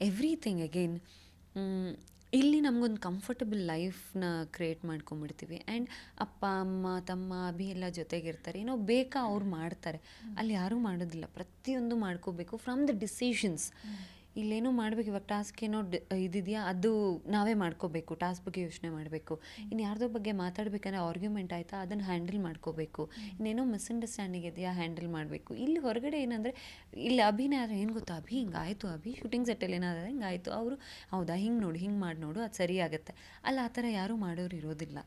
S2: ಎವ್ರಿಥಿಂಗ್ ಅಗೇನ್, ಇಲ್ಲಿ ನಮಗೊಂದು ಕಂಫರ್ಟಬಲ್ ಲೈಫ್ನ ಕ್ರಿಯೇಟ್ ಮಾಡ್ಕೊಂಬಿಡ್ತೀವಿ. ಆ್ಯಂಡ್ ಅಪ್ಪ ಅಮ್ಮ ತಮ್ಮ ಅಭಿ ಎಲ್ಲ ಜೊತೆಗಿರ್ತಾರೆ, ಏನೋ ಬೇಕಾ ಅವ್ರು ಮಾಡ್ತಾರೆ. ಅಲ್ಲಿ ಯಾರೂ ಮಾಡೋದಿಲ್ಲ, ಪ್ರತಿಯೊಂದು ಮಾಡ್ಕೋಬೇಕು ಫ್ರಮ್ ದ ಡಿಸಿಷನ್ಸ್. ಇಲ್ಲೇನೋ ಮಾಡಬೇಕು, ಇವಾಗ ಟಾಸ್ಕ್ ಏನೋ ಇದಿದೆಯಾ ಅದು ನಾವೇ ಮಾಡ್ಕೋಬೇಕು, ಟಾಸ್ಕ್ ಬಗ್ಗೆ ಯೋಚನೆ ಮಾಡಬೇಕು. ಇನ್ನು ಯಾರ್ದೋ ಬಗ್ಗೆ ಮಾತಾಡಬೇಕಂದ್ರೆ ಆರ್ಗ್ಯುಮೆಂಟ್ ಆಯಿತಾ, ಅದನ್ನು ಹ್ಯಾಂಡಲ್ ಮಾಡ್ಕೋಬೇಕು. ಇನ್ನೇನೋ ಮಿಸ್ಅಂಡರ್ಸ್ಟ್ಯಾಂಡಿಂಗ್ ಇದೆಯಾ, ಹ್ಯಾಂಡಲ್ ಮಾಡಬೇಕು. ಇಲ್ಲಿ ಹೊರಗಡೆ ಏನಂದರೆ, ಇಲ್ಲಿ ಅಭಿನ ಏನು ಗೊತ್ತಾ, ಅಭಿ ಹಿಂಗಾಯಿತು, ಅಭಿ ಶೂಟಿಂಗ್ ಸೆಟ್ಟಲ್ಲಿ ಏನಾದರೆ ಹಿಂಗಾಯಿತು, ಅವರು ಹೌದಾ ಹಿಂಗೆ ನೋಡು, ಹಿಂಗೆ ಮಾಡಿ ನೋಡು, ಅದು ಸರಿ ಆಗುತ್ತೆ. ಅಲ್ಲ, ಆ ಥರ ಯಾರೂ ಮಾಡೋರು ಇರೋದಿಲ್ಲ.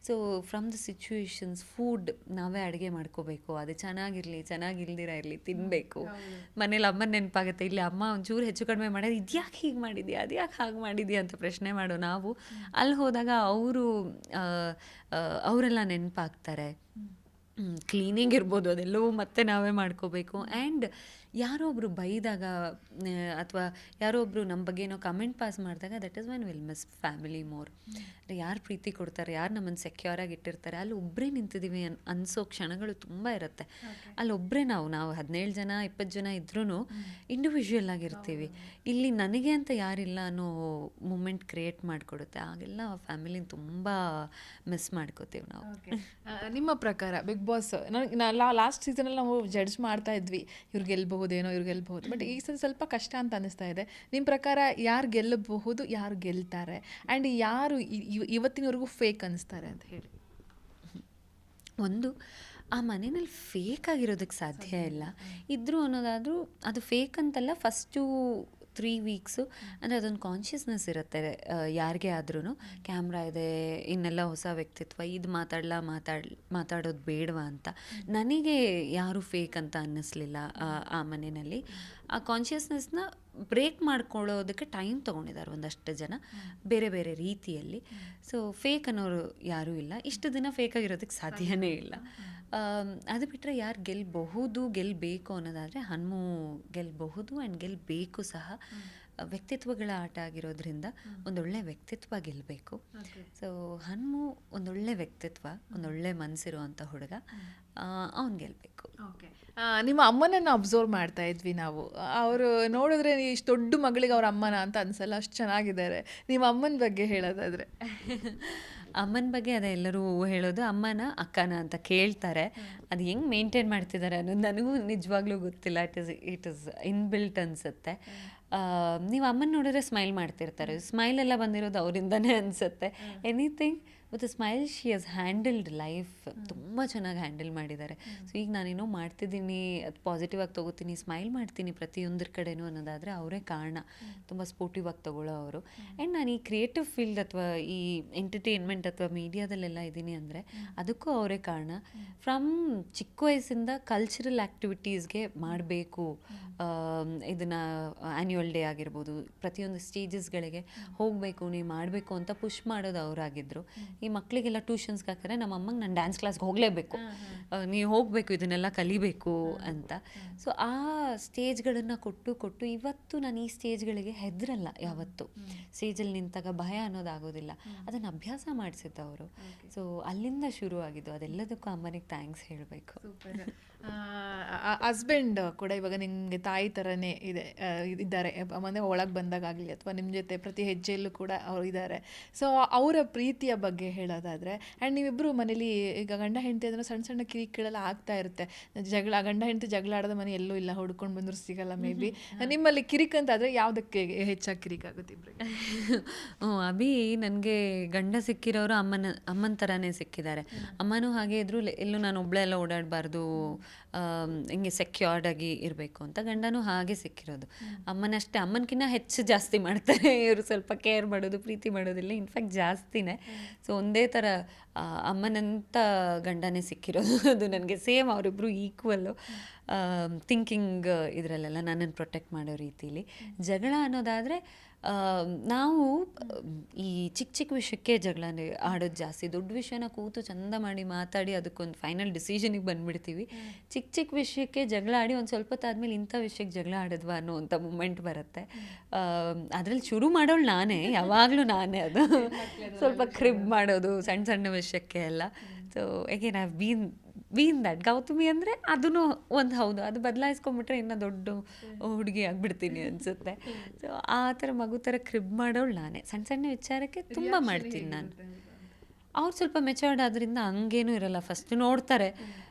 S2: So from the situations, food ನಾವೇ ಅಡುಗೆ ಮಾಡ್ಕೋಬೇಕು. ಅದು ಚೆನ್ನಾಗಿರಲಿ ಚೆನ್ನಾಗಿಲ್ದಿರ ಇರಲಿ ತಿನ್ನಬೇಕು. ಮನೇಲಿ ಅಮ್ಮನ ನೆನಪಾಗುತ್ತೆ. ಇಲ್ಲಿ ಅಮ್ಮ ಒಂಚೂರು ಹೆಚ್ಚು ಕಡಿಮೆ ಮಾಡೋದು, ಇದ್ಯಾಕೆ ಹೀಗೆ ಮಾಡಿದ್ಯಾ, ಅದು ಯಾಕೆ ಹಾಗೆ ಮಾಡಿದ್ಯಾ ಅಂತ ಪ್ರಶ್ನೆ ಮಾಡೋ ನಾವು. ಅಲ್ಲಿ ಹೋದಾಗ ಅವರೆಲ್ಲ ನೆನಪಾಗ್ತಾರೆ. ಕ್ಲೀನಿಂಗ್ ಇರ್ಬೋದು, ಅದೆಲ್ಲವೂ ಮತ್ತೆ ನಾವೇ ಮಾಡ್ಕೋಬೇಕು. ಆ್ಯಂಡ್ ಯಾರೋ ಒಬ್ಬರು ಬೈದಾಗ ಅಥವಾ ಯಾರೋ ಒಬ್ಬರು ನಮ್ಮ ಬಗ್ಗೆ ಏನೋ ಕಮೆಂಟ್ ಪಾಸ್ ಮಾಡಿದಾಗ, that is when will miss family more. ಯಾರು ಪ್ರೀತಿ ಕೊಡ್ತಾರೆ, ಯಾರು ನಮ್ಮನ್ನು ಸೆಕ್ಯೂರಾಗಿ ಇಟ್ಟಿರ್ತಾರೆ, ಅಲ್ಲಿ ಒಬ್ಬರೇ ನಿಂತಿದ್ದೀವಿ ಅನಿಸೋ ಕ್ಷಣಗಳು ತುಂಬ ಇರುತ್ತೆ. ಅಲ್ಲಿ ಒಬ್ಬರೇ ನಾವು 17 ಜನ 20 ಜನ ಇದ್ರೂ ಇಂಡಿವಿಜುವಲ್ ಆಗಿರ್ತೀವಿ. ಇಲ್ಲಿ ನನಗೆ ಅಂತ ಯಾರಿಲ್ಲ ಅನ್ನೋ ಮೂಮೆಂಟ್ ಕ್ರಿಯೇಟ್ ಮಾಡಿಕೊಡುತ್ತೆ. ಆಗೆಲ್ಲ ಫ್ಯಾಮಿಲಿನ ತುಂಬ ಮಿಸ್ ಮಾಡ್ಕೋತೀವಿ ನಾವು.
S1: ನಿಮ್ಮ ಪ್ರಕಾರ ಬಿಗ್ ಬಾಸ್, ಲಾಸ್ಟ್ ಸೀಸನಲ್ಲಿ ನಾವು ಜಡ್ಜ್ ಮಾಡ್ತಾ ಇದ್ವಿ, ಇವ್ರು ಗೆಲ್ಬಹುದೇನೋ, ಇವ್ರು ಗೆಲ್ಬಹುದು, ಬಟ್ ಈ ಸಲ ಸ್ವಲ್ಪ ಕಷ್ಟ ಅಂತ ಅನ್ನಿಸ್ತಾ ಇದೆ. ನಿಮ್ಮ ಪ್ರಕಾರ ಯಾರು ಗೆಲ್ಲಬಹುದು, ಯಾರು ಗೆಲ್ತಾರೆ, ಆ್ಯಂಡ್ ಯಾರು ಇವತ್ತಿನವರೆಗೂ ಫೇಕ್ ಅನಿಸ್ತಾರೆ ಅಂತ ಹೇಳಿ?
S2: ಒಂದು, ಆ ಮನೆಯಲ್ಲಿ ಫೇಕ್ ಆಗಿರೋದಕ್ಕೆ ಸಾಧ್ಯ ಇಲ್ಲ. ಇದ್ದರು ಅನ್ನೋದಾದರೂ ಅದು ಫೇಕ್ ಅಂತಲ್ಲ. ಫಸ್ಟು 3 ವೀಕ್ಸು ಅಂದರೆ ಅದೊಂದು ಕಾನ್ಷಿಯಸ್ನೆಸ್ ಇರುತ್ತೆ ಯಾರಿಗೇ ಆದ್ರೂ. ಕ್ಯಾಮ್ರಾ ಇದೆ, ಇನ್ನೆಲ್ಲ ಹೊಸ ವ್ಯಕ್ತಿತ್ವ, ಇದು ಮಾತಾಡೋದು ಬೇಡವಾ ಅಂತ. ನನಗೆ ಯಾರೂ ಫೇಕ್ ಅಂತ ಅನ್ನಿಸ್ಲಿಲ್ಲ ಆ ಮನೆಯಲ್ಲಿ. ಆ ಕಾನ್ಷಿಯಸ್ನೆಸ್ನ ಬ್ರೇಕ್ ಮಾಡ್ಕೊಳ್ಳೋದಕ್ಕೆ ಟೈಮ್ ತೊಗೊಂಡಿದ್ದಾರೆ ಒಂದಷ್ಟು ಜನ ಬೇರೆ ಬೇರೆ ರೀತಿಯಲ್ಲಿ. ಸೊ ಫೇಕ್ ಅನ್ನೋರು ಯಾರೂ ಇಲ್ಲ. ಇಷ್ಟು ದಿನ ಫೇಕ್ ಆಗಿರೋದಕ್ಕೆ ಸಾಧ್ಯನೇ ಇಲ್ಲ. ಅದು ಬಿಟ್ಟರೆ ಯಾರು ಗೆಲ್ಲಬೇಕು ಅನ್ನೋದಾದರೆ ಹನುಮು ಗೆಲ್ಲಬಹುದು ಆ್ಯಂಡ್ ಗೆಲ್ಲಬೇಕು ಸಹ. ವ್ಯಕ್ತಿತ್ವಗಳ ಆಟ ಆಗಿರೋದ್ರಿಂದ ಒಂದೊಳ್ಳೆ ವ್ಯಕ್ತಿತ್ವ ಗೆಲ್ಲಬೇಕು. ಸೊ ಹನುಮು ಒಂದೊಳ್ಳೆ ವ್ಯಕ್ತಿತ್ವ, ಒಂದೊಳ್ಳೆ ಮನಸ್ಸಿರುವಂಥ ಹುಡುಗ, ಅವ್ನು ಗೆಲ್ಲಬೇಕು.
S1: ನಿಮ್ಮ ಅಮ್ಮನನ್ನು ಅಬ್ಸರ್ವ್ ಮಾಡ್ತಾ ಇದ್ವಿ ನಾವು. ಅವರು ನೋಡಿದ್ರೆ ಇಷ್ಟು ದೊಡ್ಡ ಮಗಳಿಗೆ ಅವ್ರ ಅಮ್ಮನ ಅಂತ ಅನ್ಸಲ್ಲ, ಅಷ್ಟು ಚೆನ್ನಾಗಿದ್ದಾರೆ. ನಿಮ್ಮ ಅಮ್ಮನ ಬಗ್ಗೆ ಹೇಳೋದಾದರೆ?
S2: ಅಮ್ಮನ ಬಗ್ಗೆ ಅದೇ ಎಲ್ಲರೂ ಹೇಳೋದು, ಅಮ್ಮನ ಅಕ್ಕನ ಅಂತ ಕೇಳ್ತಾರೆ. ಅದು ಹೆಂಗೆ ಮೇಂಟೈನ್ ಮಾಡ್ತಿದ್ದಾರೆ ಅನ್ನೋದು ನನಗೂ ನಿಜವಾಗ್ಲೂ ಗೊತ್ತಿಲ್ಲ. ಇಟ್ ಇಸ್ ಇನ್ಬಿಲ್ಟ್ ಅನಿಸುತ್ತೆ. ನೀವು ಅಮ್ಮನ ನೋಡಿದ್ರೆ ಸ್ಮೈಲ್ ಮಾಡ್ತಿರ್ತಾರೆ. ಸ್ಮೈಲೆಲ್ಲ ಬಂದಿರೋದು ಅವರಿಂದನೇ ಅನಿಸುತ್ತೆ. Anything with smile she has handled life. ತುಂಬ ಚೆನ್ನಾಗಿ ಹ್ಯಾಂಡಲ್ ಮಾಡಿದ್ದಾರೆ. ಸೊ ಈಗ ನಾನೇನೋ ಮಾಡ್ತಿದ್ದೀನಿ, ಅದು ಪಾಸಿಟಿವ್ ಆಗಿ ತೊಗೋತೀನಿ, ಸ್ಮೈಲ್ ಮಾಡ್ತೀನಿ ಪ್ರತಿಯೊಂದರ ಕಡೆನೂ ಅನ್ನೋದಾದರೆ ಅವರೇ ಕಾರಣ. ತುಂಬ ಸ್ಪೋರ್ಟಿವ್ ಆಗಿ ತೊಗೊಳ್ಳೋ ಅವರು. ಆ್ಯಂಡ್ ನಾನು ಈ ಕ್ರಿಯೇಟಿವ್ ಫೀಲ್ಡ್ ಅಥವಾ ಈ ಎಂಟರ್ಟೈನ್ಮೆಂಟ್ ಅಥವಾ ಮೀಡಿಯಾದಲ್ಲೆಲ್ಲ ಇದ್ದೀನಿ ಅಂದರೆ ಅದಕ್ಕೂ ಅವರೇ ಕಾರಣ. ಫ್ರಮ್ ಚಿಕ್ಕ ವಯಸ್ಸಿಂದ ಕಲ್ಚರಲ್ ಆ್ಯಕ್ಟಿವಿಟೀಸ್ಗೆ ಮಾಡಬೇಕು, ಇದನ್ನು ಆ್ಯನ್ಯುವಲ್ ಡೇ ಆಗಿರ್ಬೋದು, ಪ್ರತಿಯೊಂದು ಸ್ಟೇಜಸ್ಗಳಿಗೆ ಹೋಗಬೇಕು, ನೀವು ಮಾಡಬೇಕು ಅಂತ ಪುಷ್ ಮಾಡೋದು ಅವರಾಗಿದ್ದರು. ಈ ಮಕ್ಕಳಿಗೆಲ್ಲ ಟ್ಯೂಷನ್ಸ್ಗೆ ಹಾಕಿದ್ರೆ ನಮ್ಮ ಅಮ್ಮಂಗೆ ನಾನು ಡ್ಯಾನ್ಸ್ ಕ್ಲಾಸ್ಗೆ ಹೋಗಲೇಬೇಕು, ನೀವು ಹೋಗಬೇಕು, ಇದನ್ನೆಲ್ಲ ಕಲಿಬೇಕು ಅಂತ. ಸೊ ಆ ಸ್ಟೇಜ್ಗಳನ್ನು ಕೊಟ್ಟು ಇವತ್ತು ನಾನು ಈ ಸ್ಟೇಜ್ಗಳಿಗೆ ಹೆದರಲ್ಲ. ಯಾವತ್ತು ಸ್ಟೇಜಲ್ಲಿ ನಿಂತಾಗ ಭಯ ಅನ್ನೋದಾಗೋದಿಲ್ಲ. ಅದನ್ನು ಅಭ್ಯಾಸ ಮಾಡಿಸಿದ್ದವರು. ಸೊ ಅಲ್ಲಿಂದ ಶುರು ಆಗಿದ್ದು. ಅದೆಲ್ಲದಕ್ಕೂ ಅಮ್ಮನಿಗೆ ಥ್ಯಾಂಕ್ಸ್ ಹೇಳಬೇಕು.
S1: ಹಸ್ಬೆಂಡ್ ಕೂಡ ಇವಾಗ ನಿಮಗೆ ತಾಯಿ ಥರನೇ ಇದ್ದಾರೆ, ಅಂದರೆ ಒಳಗೆ ಬಂದಾಗಲಿ ಅಥವಾ ನಿಮ್ಮ ಜೊತೆ ಪ್ರತಿ ಹೆಜ್ಜೆಯಲ್ಲೂ ಕೂಡ ಅವ್ರು ಇದ್ದಾರೆ. ಸೊ ಅವರ ಪ್ರೀತಿಯ ಬಗ್ಗೆ ಹೇಳೋದಾದರೆ, ಆ್ಯಂಡ್ ನೀವಿಬ್ಬರು ಮನೇಲಿ ಈಗ ಗಂಡ ಹೆಂಡತಿ ಅಂದರೆ ಸಣ್ಣ ಸಣ್ಣ ಕಿರಿಕಿಳೆಲ್ಲ ಆಗ್ತಾ ಇರುತ್ತೆ. ಗಂಡ ಹೆಂಡತಿ ಜಗಳ ಆಡೋದ ಮನೆ ಎಲ್ಲೂ ಇಲ್ಲ, ಹುಡ್ಕೊಂಡು ಬಂದರೂ ಸಿಗಲ್ಲ ಮೇ ಬಿ. ನಿಮ್ಮಲ್ಲಿ ಕಿರಿಕ್ ಅಂತಾದರೆ ಯಾವುದಕ್ಕೆ ಹೆಚ್ಚಾಗಿ ಕಿರಿಕ್ ಆಗುತ್ತೆ ಇಬ್ಬರಿಗೆ?
S2: ಅಭಿ ನನಗೆ ಗಂಡ ಸಿಕ್ಕಿರೋರು ಅಮ್ಮನ ಥರನೇ ಸಿಕ್ಕಿದ್ದಾರೆ. ಅಮ್ಮನೂ ಹಾಗೆ ಇದ್ರು, ಎಲ್ಲೂ ನಾನು ಒಬ್ಬಳೆ ಎಲ್ಲ ಓಡಾಡಬಾರ್ದು, ಹಿಂಗೆ ಸೆಕ್ಯೂರ್ಡ್ ಆಗಿ ಇರಬೇಕು ಅಂತ. ಗಂಡನೂ ಹಾಗೆ ಸಿಕ್ಕಿರೋದು. ಅಮ್ಮನಷ್ಟೇ, ಅಮ್ಮನಕಿನ್ನ ಹೆಚ್ಚು ಜಾಸ್ತಿ ಮಾಡ್ತಾರೆ ಇವರು. ಸ್ವಲ್ಪ ಕೇರ್ ಮಾಡೋದು, ಪ್ರೀತಿ ಮಾಡೋದಿಲ್ಲ, ಇನ್ಫ್ಯಾಕ್ಟ್ ಜಾಸ್ತಿನೇ. ಸೊ ಒಂದೇ ಥರ ಅಮ್ಮನಂತ ಗಂಡನೇ ಸಿಕ್ಕಿರೋದು ಅದು ನನಗೆ. ಸೇಮ್ ಅವರಿಬ್ಬರು ಈಕ್ವಲ್ಲು ಥಿಂಕಿಂಗ್ ಇದರಲ್ಲೆಲ್ಲ ನನ್ನನ್ನು ಪ್ರೊಟೆಕ್ಟ್ ಮಾಡೋ ರೀತಿಲಿ. ಜಗಳ ಅನ್ನೋದಾದರೆ ನಾವು ಈ ಚಿಕ್ಕ ವಿಷಯಕ್ಕೆ ಜಗಳ ಆಡೋದು ಜಾಸ್ತಿ. ದೊಡ್ಡ ವಿಷಯನ ಕೂತು ಚಂದ ಮಾಡಿ ಮಾತಾಡಿ ಅದಕ್ಕೊಂದು ಫೈನಲ್ ಡಿಸಿಷನಿಗೆ ಬಂದುಬಿಡ್ತೀವಿ. ಚಿಕ್ಕ ವಿಷಯಕ್ಕೆ ಜಗಳ ಆಡಿ ಒಂದು ಸ್ವಲ್ಪ ಹೊತ್ತಾದ್ಮೇಲೆ ಇಂಥ ವಿಷಯಕ್ಕೆ ಜಗಳ ಆಡಿದ್ವಾ ಅನ್ನೋವಂಥ ಮೂಮೆಂಟ್ ಬರುತ್ತೆ. ಅದರಲ್ಲಿ ಶುರು ಮಾಡೋಳು ನಾನೇ, ಯಾವಾಗಲೂ ನಾನೇ. ಅದು ಸ್ವಲ್ಪ ಕ್ರಿಬ್ ಮಾಡೋದು ಸಣ್ಣ ಸಣ್ಣ ವಿಷಯಕ್ಕೆ ಎಲ್ಲ. So again I been that. Gautami ಅಂದರೆ ಅದೂ ಒಂದು ಹೌದು, ಅದು ಬದಲಾಯಿಸ್ಕೊಂಬಿಟ್ರೆ ಇನ್ನೂ ದೊಡ್ಡ ಹುಡುಗಿ ಆಗಿಬಿಡ್ತೀನಿ ಅನಿಸುತ್ತೆ. ಸೊ ಆ ಥರ ಮಗು ಥರ ಕ್ರಿಬ್ ಮಾಡೋಳು ನಾನೇ. ಸಣ್ಣ ಸಣ್ಣ ವಿಚಾರಕ್ಕೆ ತುಂಬ ಮಾಡ್ತೀನಿ ನಾನು. ಅವ್ರು ಸ್ವಲ್ಪ ಮೆಚೂರ್ಡ್ ಆದ್ರಿಂದ ಹಂಗೇನೂ ಇರಲ್ಲ. ಫಸ್ಟ್ ನೋಡ್ತಾರೆ,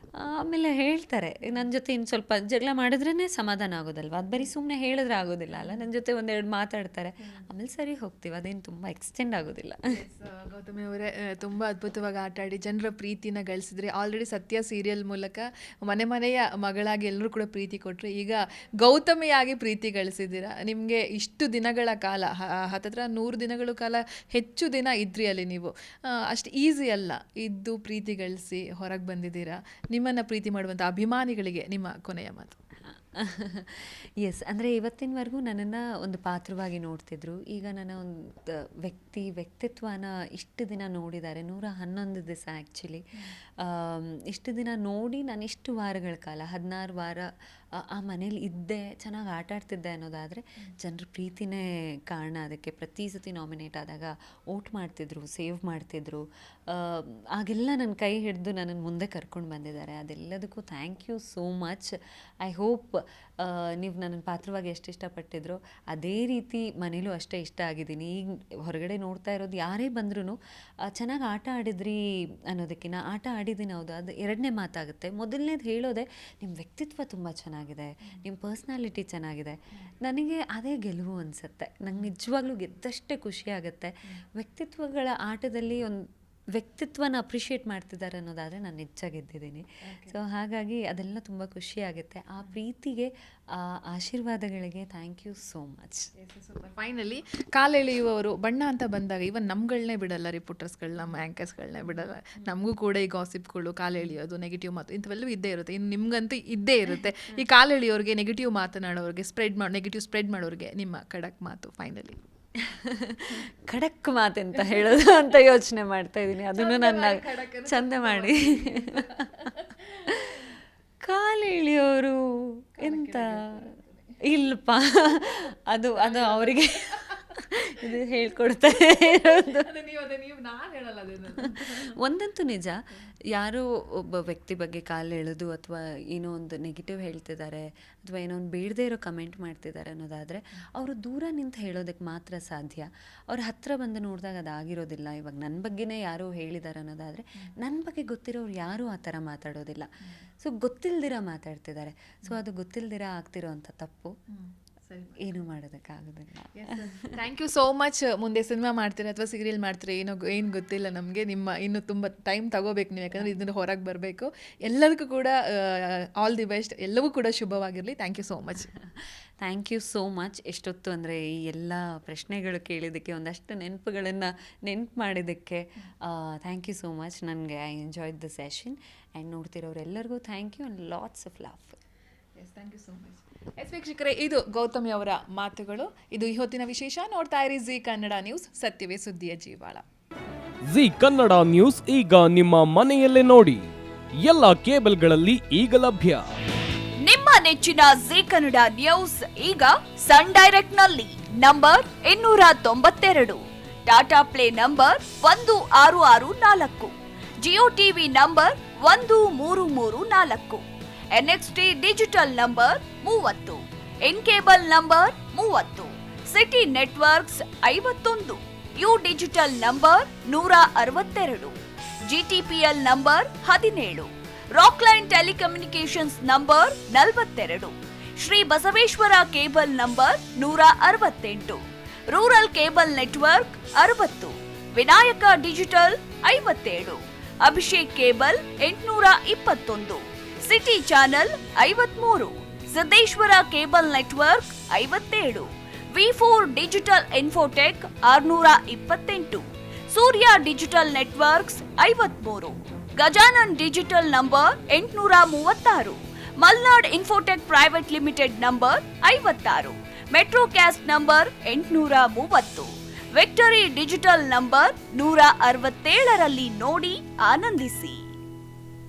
S2: ಆಮೇಲೆ ಹೇಳ್ತಾರೆ. ನನ್ನ ಜೊತೆ ಇನ್ನು ಸ್ವಲ್ಪ ಜಗಳ ಮಾಡಿದ್ರೇ ಸಮಾಧಾನ ಆಗೋದಲ್ವ, ಅದು ಬರೀ ಸುಮ್ಮನೆ ಹೇಳಿದ್ರೆ ಆಗೋದಿಲ್ಲ ಅಲ್ಲ. ನನ್ನ ಜೊತೆ ಒಂದೆರಡು ಮಾತಾಡ್ತಾರೆ, ಆಮೇಲೆ ಸರಿ ಹೋಗ್ತೀವಿ. ಅದೇನು ತುಂಬ ಎಕ್ಸ್ಟೆಂಡ್ ಆಗೋದಿಲ್ಲ.
S1: ಗೌತಮಿ ಅವರೇ, ತುಂಬ ಅದ್ಭುತವಾಗಿ ಆಟ ಆಡಿ ಜನರ ಪ್ರೀತಿನ ಗಳಿಸಿದ್ರಿ. ಆಲ್ರೆಡಿ ಸತ್ಯ ಸೀರಿಯಲ್ ಮೂಲಕ ಮನೆಯ ಮಗಳಾಗಿ ಎಲ್ಲರೂ ಕೂಡ ಪ್ರೀತಿ ಕೊಟ್ಟರು. ಈಗ ಗೌತಮಿಯಾಗಿ ಪ್ರೀತಿ ಗಳಿಸಿದ್ದೀರಾ. ನಿಮಗೆ ಇಷ್ಟು ದಿನಗಳ ಕಾಲ, ಹತ್ತತ್ರ 100 ದಿನಗಳ ಕಾಲ ಹೆಚ್ಚು ದಿನ ಇದ್ರಿ ಅಲ್ಲಿ ನೀವು. ಅಷ್ಟು ಈಸಿ ಅಲ್ಲ ಇದ್ದು ಪ್ರೀತಿ ಗಳಿಸಿ ಹೊರಗೆ ಬಂದಿದ್ದೀರಾ. ನಿಮ್ಮನ್ನು ಪ್ರೀತಿ ಮಾಡುವಂಥ ಅಭಿಮಾನಿಗಳಿಗೆ ನಿಮ್ಮ ಕೊನೆಯ ಮಾತು?
S2: ಎಸ್, ಅಂದರೆ ಇವತ್ತಿನವರೆಗೂ ನನ್ನನ್ನು ಒಂದು ಪಾತ್ರವಾಗಿ ನೋಡ್ತಿದ್ರು. ಈಗ ನನ್ನ ಒಂದು ವ್ಯಕ್ತಿತ್ವನ ಇಷ್ಟು ದಿನ ನೋಡಿದ್ದಾರೆ. 111 ದಿವಸ ಆ್ಯಕ್ಚುಲಿ. ಇಷ್ಟು ದಿನ ನೋಡಿ ನಾನು ಇಷ್ಟು ವಾರಗಳ ಕಾಲ 16 ವಾರ ಆ ಮನೇಲಿ ಇದ್ದೆ, ಚೆನ್ನಾಗಿ ಆಟ ಆಡ್ತಿದ್ದೆ ಅನ್ನೋದಾದರೆ ಜನರ ಪ್ರೀತಿನೇ ಕಾರಣ ಅದಕ್ಕೆ. ಪ್ರತಿ ಸತಿ ನಾಮಿನೇಟ್ ಆದಾಗ ವೋಟ್ ಮಾಡ್ತಿದ್ರು, ಸೇವ್ ಮಾಡ್ತಿದ್ರು. ಆಗೆಲ್ಲ ನನ್ನ ಕೈ ಹಿಡಿದು ನನ್ನನ್ನು ಮುಂದೆ ಕರ್ಕೊಂಡು ಬಂದಿದ್ದಾರೆ. ಅದೆಲ್ಲದಕ್ಕೂ thank you so much. I hope ನೀವು ನನ್ನನ್ನು ಪಾತ್ರವಾಗಿ ಎಷ್ಟು ಇಷ್ಟಪಟ್ಟಿದ್ರು ಅದೇ ರೀತಿ ಮನೇಲೂ ಅಷ್ಟೇ ಇಷ್ಟ ಆಗಿದ್ದೀನಿ. ಈಗ ಹೊರಗಡೆ ನೋಡ್ತಾ ಇರೋದು ಯಾರೇ ಬಂದ್ರೂ ಚೆನ್ನಾಗಿ ಆಟ ಆಡಿದ್ರಿ ಅನ್ನೋದಕ್ಕಿಂತ ಆಟ ಆಡಿದ್ದೀನಿ, ಹೌದು, ಅದು ಎರಡನೇ ಮಾತಾಗುತ್ತೆ. ಮೊದಲನೇದು ಹೇಳೋದೆ ನಿಮ್ಮ ವ್ಯಕ್ತಿತ್ವ ತುಂಬ ಚೆನ್ನಾಗಿದೆ, ನಿಮ್ಮ ಪರ್ಸ್ನಾಲಿಟಿ ಚೆನ್ನಾಗಿದೆ. ನನಗೆ ಅದೇ ಗೆಲುವು ಅನಿಸುತ್ತೆ. ನಂಗೆ ನಿಜವಾಗ್ಲೂ ಗೆದ್ದಷ್ಟೇ ಖುಷಿ ಆಗುತ್ತೆ. ವ್ಯಕ್ತಿತ್ವಗಳ ಆಟದಲ್ಲಿ ಒಂದು ವ್ಯಕ್ತಿತ್ವನ ಅಪ್ರಿಷಿಯೇಟ್ ಮಾಡ್ತಿದ್ದಾರೆ ಅನ್ನೋದಾದರೆ ನಾನು ಹೆಚ್ಚಾಗಿದ್ದೀನಿ. ಸೊ ಹಾಗಾಗಿ ಅದೆಲ್ಲ ತುಂಬ ಖುಷಿ ಆಗುತ್ತೆ. ಆ ಪ್ರೀತಿಗೆ, ಆ ಆಶೀರ್ವಾದಗಳಿಗೆ thank you so much.
S1: Finally ಕಾಲೆಳೆಯುವವರು ಬಣ್ಣ ಅಂತ ಬಂದಾಗ ಇವನ್ ನಮ್ಗಳನ್ನೇ ಬಿಡಲ್ಲ, ರಿಪೋರ್ಟರ್ಸ್ಗಳು, ನಮ್ಮ ಆ್ಯಂಕರ್ಸ್ಗಳನ್ನೇ ಬಿಡಲ್ಲ. ನಮಗೂ ಕೂಡ ಈ ಗಾಸಿಪ್ಗಳು, ಕಾಲೆಳೆಯೋದು, ನೆಗೆಟಿವ್ ಮಾತು ಇಂಥವೆಲ್ಲವೂ ಇದ್ದೇ ಇರುತ್ತೆ. ಇನ್ನು ನಿಮ್ಗಂತೂ ಇದ್ದೇ ಇರುತ್ತೆ. ಈ ಕಾಲೆಳೆಯೋರಿಗೆ, ನೆಗೆಟಿವ್ ಮಾತನಾಡೋರಿಗೆ, ನೆಗೆಟಿವ್ ಸ್ಪ್ರೆಡ್ ಮಾಡೋರಿಗೆ ನಿಮ್ಮ ಖಡಕ್ ಮಾತು ಫೈನಲಿ?
S2: ಖಡಕ್ ಮಾತೆಂತ ಹೇಳೋದು ಅಂತ ಯೋಚನೆ ಮಾಡ್ತಾ ಇದ್ದೀನಿ. ಅದನ್ನು ನನ್ನ ಚಂದ ಮಾಡಿ. ಕಾಲೆಳೆಯೋರು ಎಂತ ಇಲ್ಲಪ್ಪ, ಅದು ಅವರಿಗೆ ಇದು ಹೇಳ್ಕೊಡ್ತಾರೆ ಇರೋದು. ಒಂದಂತೂ ನಿಜ, ಯಾರೋ ಒಬ್ಬ ವ್ಯಕ್ತಿ ಬಗ್ಗೆ ಕಾಲು ಎಳೆದು ಅಥವಾ ಏನೋ ಒಂದು ನೆಗೆಟಿವ್ ಹೇಳ್ತಿದ್ದಾರೆ ಅಥವಾ ಏನೋ ಒಂದು ಬೇಡದೇ ಇರೋ ಕಮೆಂಟ್ ಮಾಡ್ತಿದ್ದಾರೆ ಅನ್ನೋದಾದರೆ ಅವರು ದೂರ ನಿಂತು ಹೇಳೋದಕ್ಕೆ ಮಾತ್ರ ಸಾಧ್ಯ. ಅವ್ರ ಹತ್ರ ಬಂದು ನೋಡಿದಾಗ ಅದಾಗಿರೋದಿಲ್ಲ. ಇವಾಗ ನನ್ನ ಬಗ್ಗೆನೇ ಯಾರೋ ಹೇಳಿದ್ದಾರೆ ಅನ್ನೋದಾದರೆ ನನ್ನ ಬಗ್ಗೆ ಗೊತ್ತಿರೋರು ಯಾರೂ ಆ ಥರ ಮಾತಾಡೋದಿಲ್ಲ. ಸೊ ಗೊತ್ತಿಲ್ದಿರ ಮಾತಾಡ್ತಿದ್ದಾರೆ. ಸೊ ಅದು ಗೊತ್ತಿಲ್ದಿರ ಆಗ್ತಿರೋ ಅಂಥ ತಪ್ಪು, ಏನು ಮಾಡೋದಕ್ಕಾಗೋದಿಲ್ಲ.
S1: Thank you so much. ಮುಂದೆ ಸಿನಿಮಾ ಮಾಡ್ತೀರಾ ಅಥವಾ ಸೀರಿಯಲ್ ಮಾಡ್ತೀರಾ ಏನು ಗೊತ್ತಿಲ್ಲ ನಮಗೆ. ನಿಮ್ಮ ಇನ್ನೂ ತುಂಬ ಟೈಮ್ ತಗೋಬೇಕು ನೀವು, ಯಾಕಂದರೆ ಇದನ್ನು ಹೊರಗೆ ಬರಬೇಕು. ಎಲ್ಲರಿಗೂ ಕೂಡ ಆಲ್ ದಿ ಬೆಸ್ಟ್, ಎಲ್ಲವೂ ಕೂಡ ಶುಭವಾಗಿರಲಿ. Thank you so much.
S2: Thank you so much. ಎಷ್ಟೊತ್ತು ಅಂದರೆ ಈ ಎಲ್ಲ ಪ್ರಶ್ನೆಗಳು ಕೇಳಿದ್ದಕ್ಕೆ, ಒಂದಷ್ಟು ನೆನಪುಗಳನ್ನು ನೆನಪು ಮಾಡಿದ್ದಕ್ಕೆ ಥ್ಯಾಂಕ್ ಯು ಸೋ ಮಚ್. ನನಗೆ I enjoyed the session. And ನೋಡ್ತಿರೋರೆಲ್ಲರಿಗೂ thank you and lots of love.
S1: Thank you so much. ವೀಕ್ಷಕರೇ, ಇದು ಗೌತಮಿ ಅವರ ಮಾತುಗಳು. ಇದು ಇವತ್ತಿನ ವಿಶೇಷ. ನೋಡ್ತಾ ಇರಿ ಜಿ ಕನ್ನಡ ನ್ಯೂಸ್, ಸತ್ಯವೇ ಸುದ್ದಿಯ ಜೀವಾಳ.
S3: ಜಿ ಕನ್ನಡ ನ್ಯೂಸ್ ಈಗ ನಿಮ್ಮ ಮನೆಯಲ್ಲೇ ನೋಡಿ. ಎಲ್ಲ ಕೇಬಲ್ಗಳಲ್ಲಿ ಈಗ ಲಭ್ಯ.
S4: ನಿಮ್ಮ ನೆಚ್ಚಿನ ಜಿ ಕನ್ನಡ ನ್ಯೂಸ್ ಈಗ ಸನ್ ಡೈರೆಕ್ಟ್ ನಲ್ಲಿ number 292, Tata play number 1664, Jio TV number 1334, NXT digital number 30, N cable number 30, city networks 51, U digital number 162, GTPL number 17, Rockline telecommunications number 42, Shri Basaveshwara cable number 168, rural cable network 60, Vinayaka digital 57, Abhishek cable 821, city channel 53, Siddeshwara cable network 57, V4 digital Infotech 628, ಸೂರ್ಯ digital networks 53, Gajanan digital number 836, Malnad infotech private limited number 56, Metrocast number 830, victory digital number 167ರಲ್ಲಿ ನೋಡಿ ಆನಂದಿಸಿ.